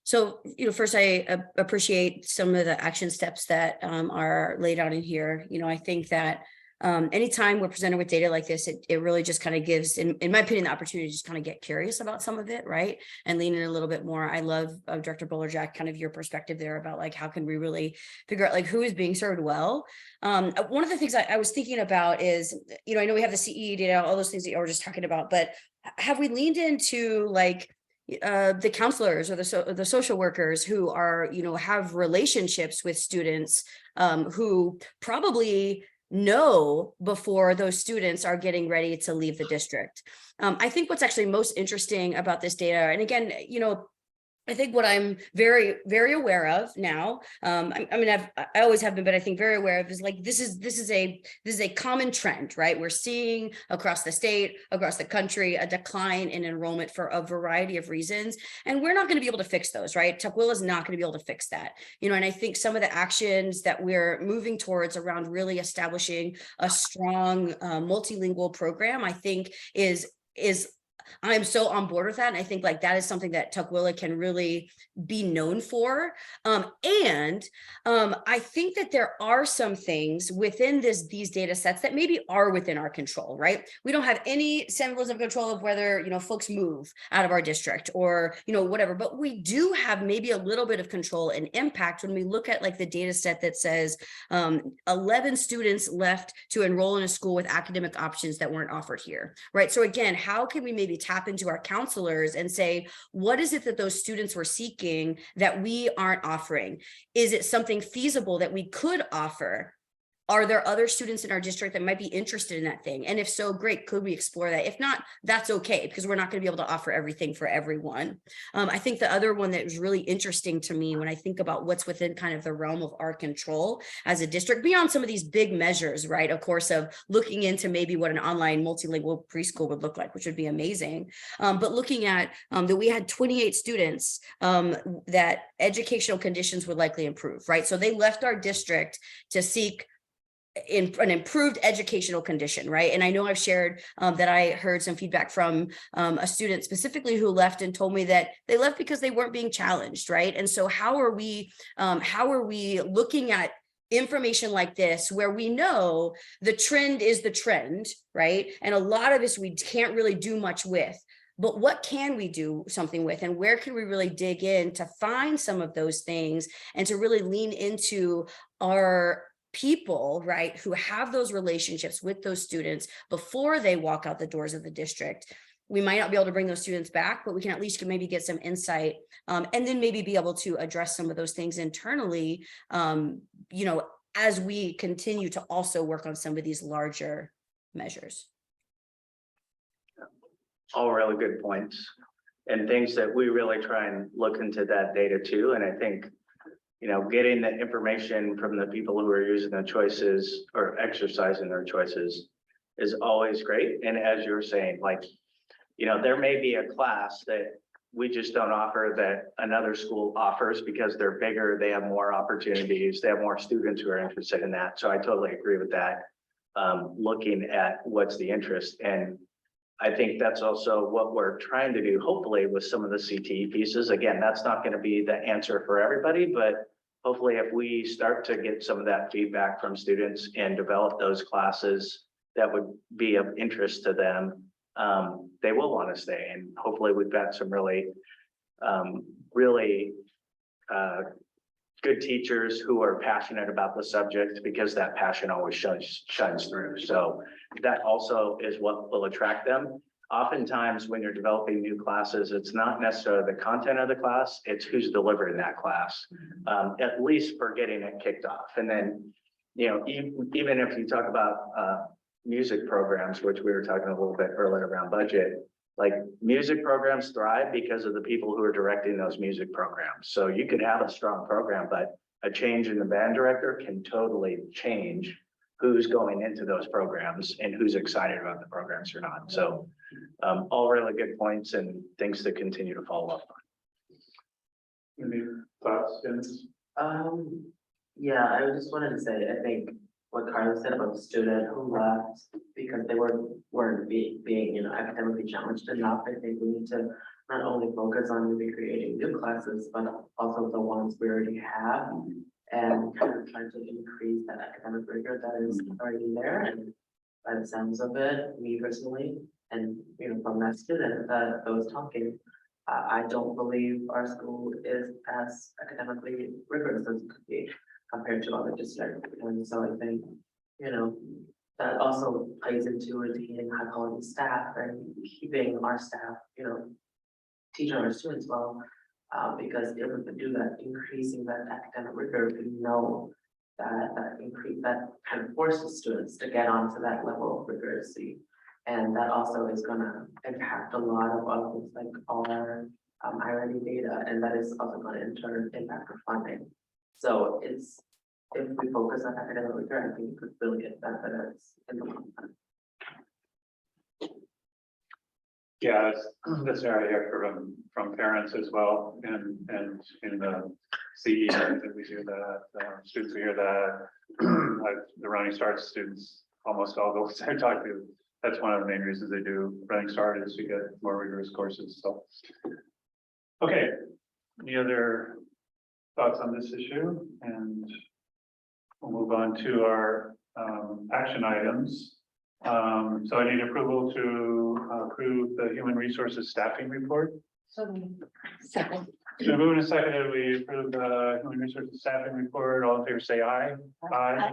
So, first I appreciate some of the action steps that are laid out in here. I think that anytime we're presented with data like this, it really just kind of gives, in my opinion, the opportunity to just kind of get curious about some of it, right? And lean in a little bit more. I love Director Bolerjack, kind of your perspective there about like, how can we really figure out like who is being served well? One of the things I was thinking about is, I know we have the CE data, all those things that you were just talking about, but have we leaned into like, the counselors or the social workers who are, have relationships with students who probably know before those students are getting ready to leave the district. I think what's actually most interesting about this data, and again, I think what I'm very, very aware of now, I always have been, but I think very aware of is like, this is a common trend, right? We're seeing across the state, across the country, a decline in enrollment for a variety of reasons. And we're not going to be able to fix those, right? Tukwila is not going to be able to fix that. And I think some of the actions that we're moving towards around really establishing a strong multilingual program, I think I'm so on board with that. And I think like that is something that Tukwila can really be known for. And I think that there are some things within these data sets that maybe are within our control, right? We don't have any semblance of control of whether, folks move out of our district or, whatever, but we do have maybe a little bit of control and impact when we look at like the data set that says 11 students left to enroll in a school with academic options that weren't offered here, right? So again, how can we maybe tap into our counselors and say, what is it that those students were seeking that we aren't offering? Is it something feasible that we could offer? Are there other students in our district that might be interested in that thing? And if so, great, could we explore that? If not, that's okay, because we're not going to be able to offer everything for everyone. I think the other one that was really interesting to me when I think about what's within kind of the realm of our control as a district, beyond some of these big measures, right? Of course, of looking into maybe what an online multilingual preschool would look like, which would be amazing. But looking at that we had 28 students that educational conditions would likely improve, right? So they left our district to seek in an improved educational condition, right? And I know I've shared that I heard some feedback from a student specifically who left and told me that they left because they weren't being challenged, right? And so how are we looking at information like this where we know the trend is the trend, right? And a lot of this we can't really do much with. But what can we do something with, and where can we really dig in to find some of those things and to really lean into our people, right, who have those relationships with those students before they walk out the doors of the district? We might not be able to bring those students back, but we can at least maybe get some insight and then maybe be able to address some of those things internally, as we continue to also work on some of these larger measures. All really good points. and things that we really try and look into that data too. And I think, you know, getting the information from the people who are using the choices or exercising their choices is always great. And as you were saying, like, you know, there may be a class that we just don't offer that another school offers because they're bigger, they have more opportunities, they have more students who are interested in that. So I totally agree with that. Looking at what's the interest. And I think that's also what we're trying to do, hopefully with some of the CTE pieces. Again, that's not going to be the answer for everybody, but hopefully if we start to get some of that feedback from students and develop those classes that would be of interest to them, they will want to stay. And hopefully we've got some really good teachers who are passionate about the subject, because that passion always shines through. So that also is what will attract them. Oftentimes when you're developing new classes, it's not necessarily the content of the class, it's who's delivering that class, at least for getting it kicked off. And then, you know, even if you talk about music programs, which we were talking a little bit earlier around budget, like music programs thrive because of the people who are directing those music programs. So you could have a strong program, but a change in the band director can totally change who's going into those programs and who's excited about the programs or not. So all really good points and things to continue to follow up on. Any thoughts, Dennis? Yeah, I just wanted to say, I think what Carla said about the student who left because they weren't being, you know, academically challenged enough. I think we need to not only focus on maybe creating new classes, but also the ones we already have, and kind of trying to increase that academic rigor that is already there. And by the sounds of it, me personally, and you know, from that student that was talking, I don't believe our school is as academically rigorous as it could be compared to other districts. And so I think, you know, that also plays into retaining high quality staff and keeping our staff, you know, teaching our students well. Because if we can do that, increasing that academic rigor, we know that that kind of forces students to get onto that level of rigorousy. And that also is gonna impact a lot of other things like our IRD data, and that is also gonna in turn impact our funding. So if we focus on academic rigor, I think we could really get benefits in the long run. Yeah, that's an area from parents as well, and in the CE that we do that, students who hear that, like the Running Start students, almost all those I talk to, that's one of the main reasons they do Running Start is to get more rigorous courses, so. Okay, any other thoughts on this issue? And we'll move on to our action items. So I need approval to approve the human resources staffing report. Second. So moving to second, we approve the human resources staffing report. All in favor, say aye. Aye.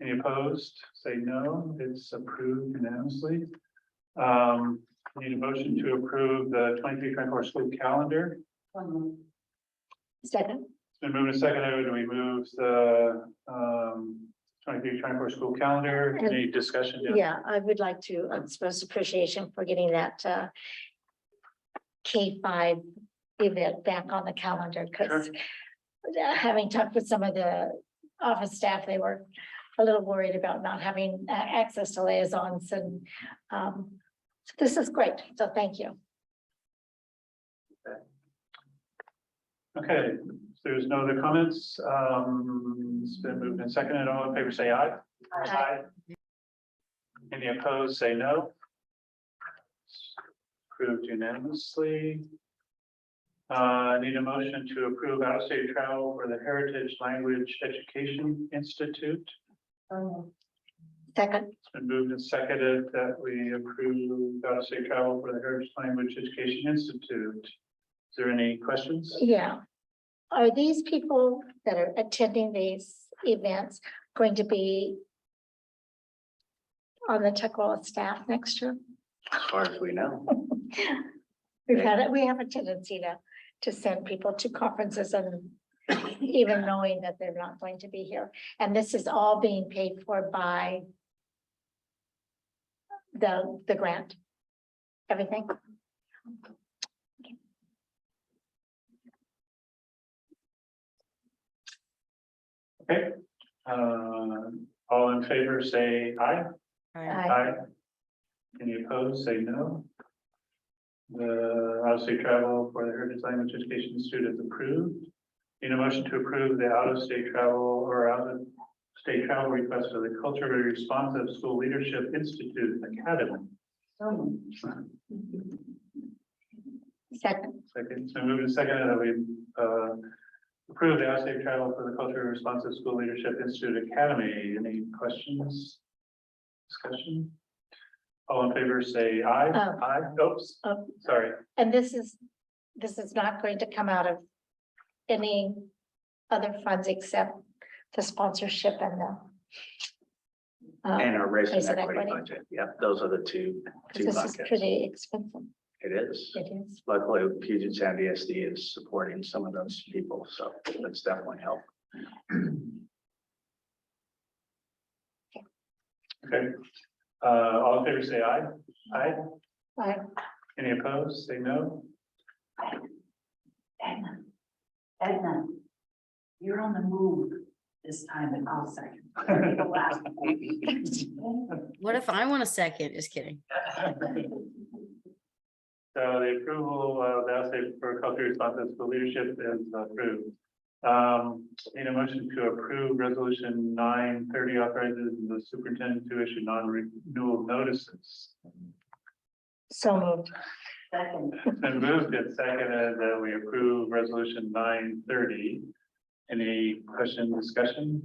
Any opposed? Say no. It's approved unanimously. Need a motion to approve the 23-24 school calendar. Second. It's been moved and seconded. We move the 23-24 school calendar. Any discussion? Jen? Yeah, I would like to express appreciation for getting that K-5 event back on the calendar, because having talked with some of the office staff, they were a little worried about not having access to liaisons, and this is great, so thank you. Okay, so there's no other comments. It's been moved and seconded. All in favor, say aye. Aye. Any opposed, say no. Approved unanimously. Need a motion to approve out-of-state travel for the Heritage Language Education Institute. Second. It's been moved and seconded that we approve out-of-state travel for the Heritage Language Education Institute. Is there any questions? Yeah. Are these people that are attending these events going to be on the Tukwila staff next year? As far as we know. We have a tendency to send people to conferences and even knowing that they're not going to be here. And this is all being paid for by the grant, everything. Okay, all in favor, say aye. Aye. Any opposed, say no. The out-of-state travel for the Heritage Language Education students approved. Need a motion to approve the out-of-state travel or out-of-state travel request for the Culturally Responsive School Leadership Institute Academy. Second. Second, so moving second that we approve the out-of-state travel for the Culturally Responsive School Leadership Institute Academy. Any questions? Discussion? All in favor, say aye. Oh. Aye. Oops, Oh, sorry. and this is not going to come out of any other funds except the sponsorship and the. And our race and Race and equity equity. budget. Yep, those are the two This is buckets. pretty expensive. It is. It is. Luckily, Puget Sound ESD is supporting some of those people, so that's definitely helped. Okay. All in favor, say aye. Aye. Aye. Any opposed, say no. Edna, you're on the move this time, and I'll second. The last one. What if I want a second? Just kidding. So the approval of the out-of-state for culturally responsive school leadership is approved. Need a motion to approve resolution 930 authorizes the superintendent to issue non-renewal notices. So moved. Second. It's been moved and seconded that we approve resolution 930. Any question, discussion?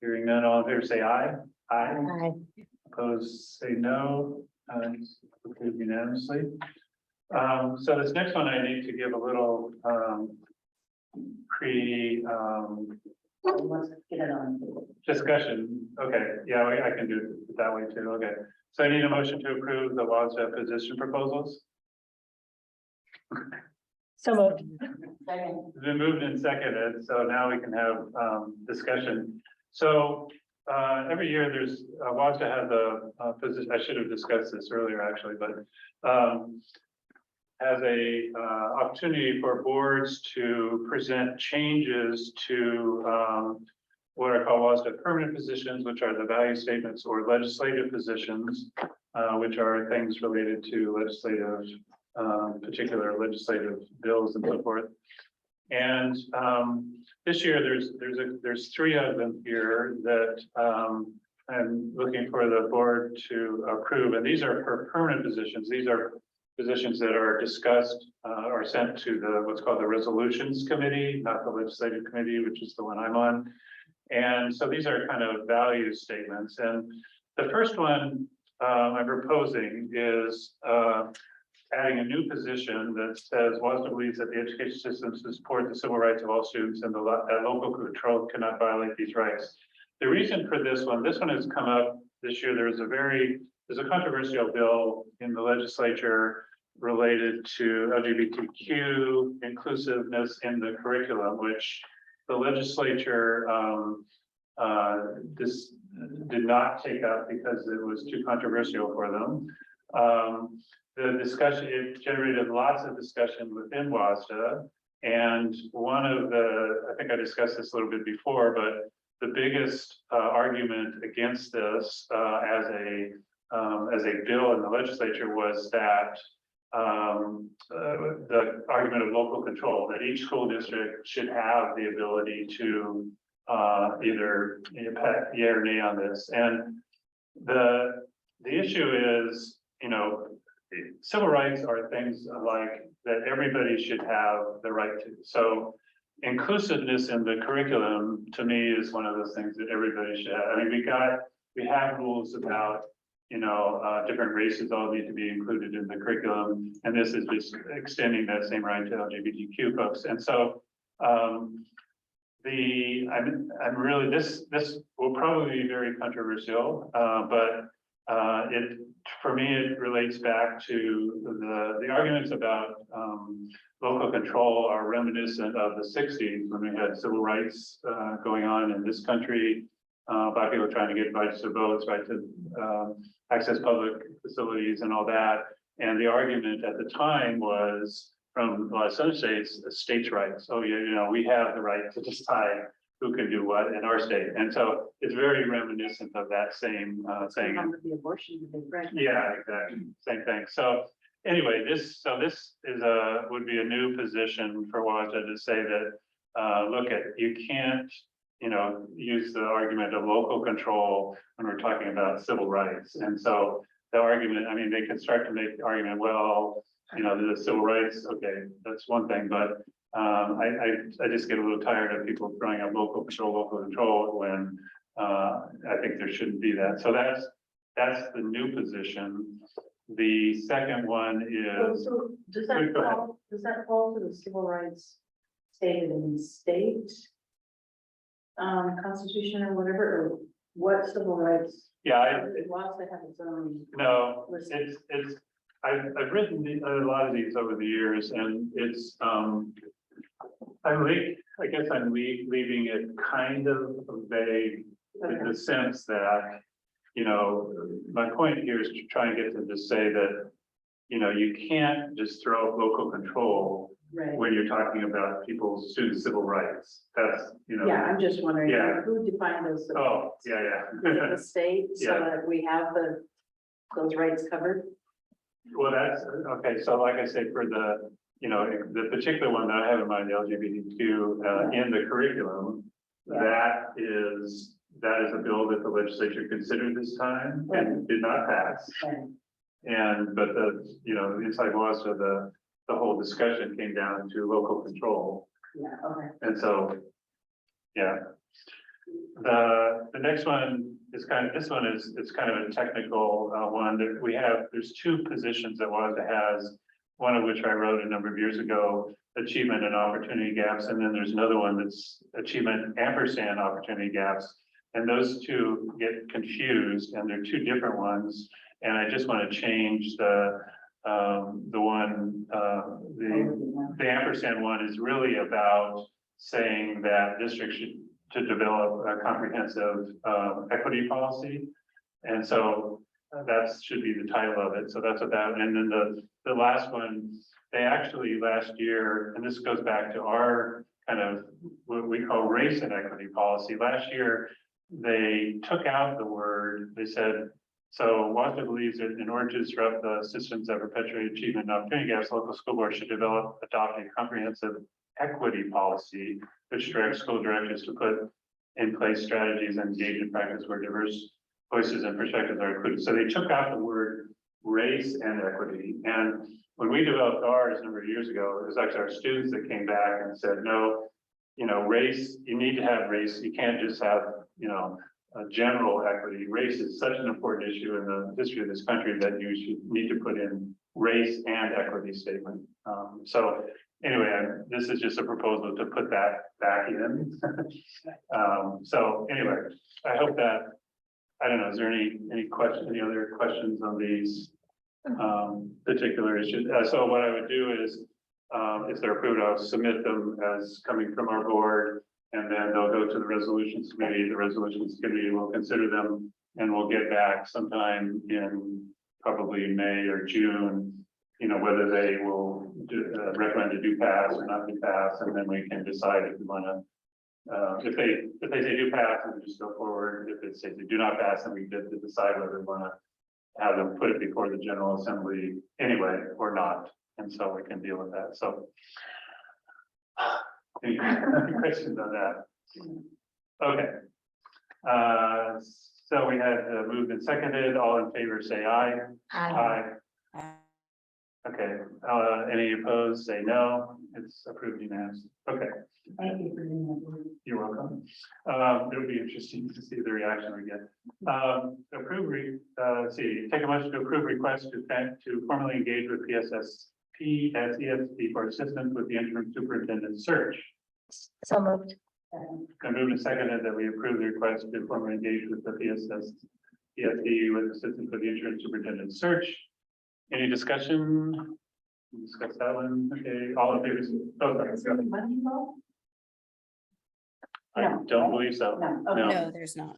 Hearing none, all in favor, say aye. Aye. Aye. Opposed, say no. It's approved unanimously. So this next one, I need to give a little Let's get it on. discussion. Okay, yeah, I can do it that way too. Okay. So I need a motion to approve the WASDA position proposals. So moved. Second. It's been moved and seconded, so now we can have discussion. So every year there's WASDA has a position, I should have discussed this earlier actually, but has a opportunity for boards to present changes to what are called WASDA permanent positions, which are the value statements, or legislative positions, which are things related to legislative, particular legislative bills and so forth. And this year there's three of them here that I'm looking for the board to approve, and these are for permanent positions. These are positions that are discussed or sent to the what's called the resolutions committee, not the legislative committee, which is the one I'm on. And so these are kind of value statements. And the first one I'm proposing is adding a new position that says WASDA believes that the education system to support the civil rights of all students and that local control cannot violate these rights. The reason for this one has come up this year. There's a controversial bill in the legislature related to LGBTQ inclusiveness in the curriculum, which the legislature did not take up because it was too controversial for them. The discussion, it generated lots of discussion within WASDA. And one of I think I discussed this a little bit before, but the biggest argument against this as a bill in the legislature was that the argument of local control, that each school district should have the ability to either yay or nay on this. And the issue is, civil rights are things like that everybody should have the right to. So inclusiveness in the curriculum, to me, is one of those things that everybody should have. I mean, we have rules about, different races all need to be included in the curriculum. And this is just extending that same right to LGBTQ folks. And so I'm really, this will probably be very controversial, but for me, it relates back to the arguments about local control are reminiscent of the 60s when we had civil rights going on in this country. Black people trying to get rights to votes, right to access public facilities and all that. And the argument at the time was from a lot of some states rights. Oh, yeah, we have the right to decide who can do what in our state. And so it's very reminiscent of that same thing. Remember the abortion, the big break. Yeah, exactly, same thing. So anyway, this is would be a new position for WASDA to say that, look at, you can't, use the argument of local control when we're talking about civil rights. And so the argument, I mean, they could start to make the argument, well, the civil rights, okay, that's one thing, but I just get a little tired of people throwing up local control when I think there shouldn't be that. So that's the new position. The second one is, So does Go that ahead. fall to the civil rights stated in the state? Constitution or whatever, or what civil rights? yeah, Laws that have its own. no, list. I've written a lot of these over the years, and it's, I guess I'm leaving it kind of vague in the sense that, my point here is to try and get them to say that, you can't just throw up local control Right, when you're talking about people's student civil rights. That's, yeah, I'm just wondering, Yeah. who defined those? oh, yeah. The state, so Yeah. that we have those rights covered? Well, that's, okay, so like I say, for the, the particular one that I have in mind, the LGBTQ, in the curriculum, that is a bill that the legislature considered this time and did not pass. Right. But inside WASDA, the whole discussion came down to local control. Yeah, okay. And so, yeah. The next one is this one is, it's kind of a technical one that we have, there's two positions that WASDA has. One of which I wrote a number of years ago, achievement and opportunity gaps. And then there's another one that's achievement ampersand opportunity gaps. And those two get confused, and they're two different ones. And I just want to change the one, the ampersand one is really about saying that districts should to develop a comprehensive equity policy. And so that should be the title of it. So that's what that, and then the last one, they actually last year, and this goes back to our kind of what we call race and equity policy. Last year, they took out the word, they said, so WASDA believes that in order to disrupt the systems that perpetuate achievement and opportunity gaps, local school boards should adopt a comprehensive equity policy, which directs school directors to put in place strategies and engage in practice where diverse voices and perspectives are included. So they took out the word race and equity. And when we developed ours a number of years ago, it was actually our students that came back and said, no, race, you need to have race. You can't just have, a general equity. Race is such an important issue in the history of this country that you should need to put in race and equity statement. So anyway, this is just a proposal to put that back in. So anyway, I hope that, I don't know, is there any other questions on these particular issues? So what I would do is, if they're approved, I'll submit them as coming from our board, and then they'll go to the resolutions committee. The resolutions committee will consider them, and we'll get back sometime in probably May or June, whether they will recommend to do pass or not do pass, and then we can decide if we want to, if they say do pass, then we just go forward. If it says they do not pass, then we get to decide whether we want to have them put it before the General Assembly anyway, or not. And so we can deal with that. So any questions on that? Okay. So we had moved and seconded. All in favor, say aye. Aye. Okay, any opposed, say no. It's approved unanimously. Okay, Thank you for doing that. you're welcome. It would be interesting to see the reaction we get. Let's see, take a motion to approve request to formally engage with PSSP as ESP for assistance with the interim superintendent search. So moved. Can move and seconded that we approve the request to formally engage with the PSSP with assistance with the interim superintendent search. Any discussion? Discuss that one. Okay, all in favor? Is there any money involved? I don't believe so. No, No. okay. No, there's not.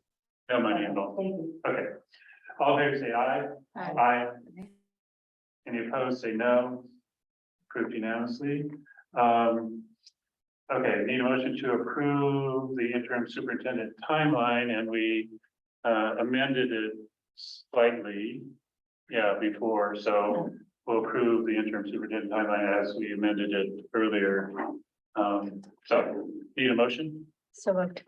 No money involved. Thank you. Okay. All in favor, say aye. Aye. Aye. Any opposed, say no. Approved unanimously. Okay, need a motion to approve the interim superintendent timeline, and we amended it slightly. Yeah, before, so we'll approve the interim superintendent timeline as we amended it earlier. So need a motion? So moved.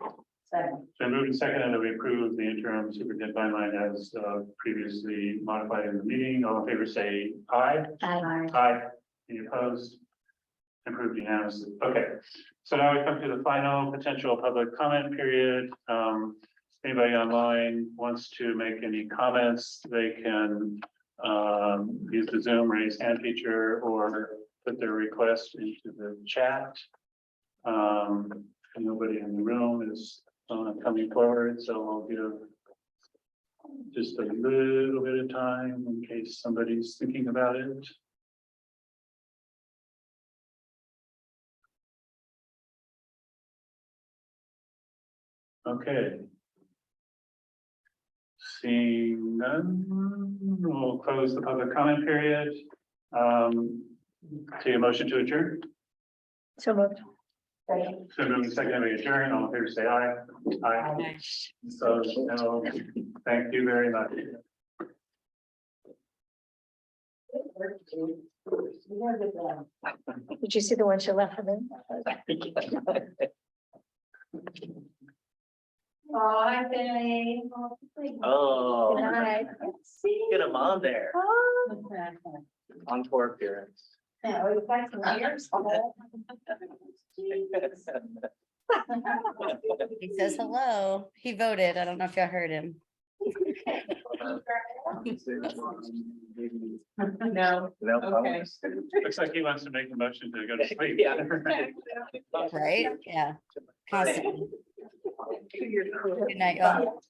Second. So moved and seconded that we approve the interim superintendent timeline as previously modified in the meeting. All in favor, say aye. Aye. Aye. Any opposed? Approved unanimously. Okay, so now we come to the final potential public comment period. Anybody online wants to make any comments, they can use the Zoom raise hand feature or put their request into the chat. Nobody in the room is coming forward, so we'll give just a little bit of time in case somebody's thinking about it. Okay. Seeing none, we'll close the public comment period. Take a motion to adjourn. So moved. So moving second, we adjourn. All in favor, say aye. Aye. So, no, thank you very much. Did you see the one she left for me? Oh, I've been. Oh, Good night. get him on there, on tour appearance. Yeah, we've got some years. He says hello. He voted. I don't know if y'all heard him. No. No, Okay. Looks like he wants to make a motion to go to sleep. Yeah. Right? Yeah. Constantly. Good night, y'all.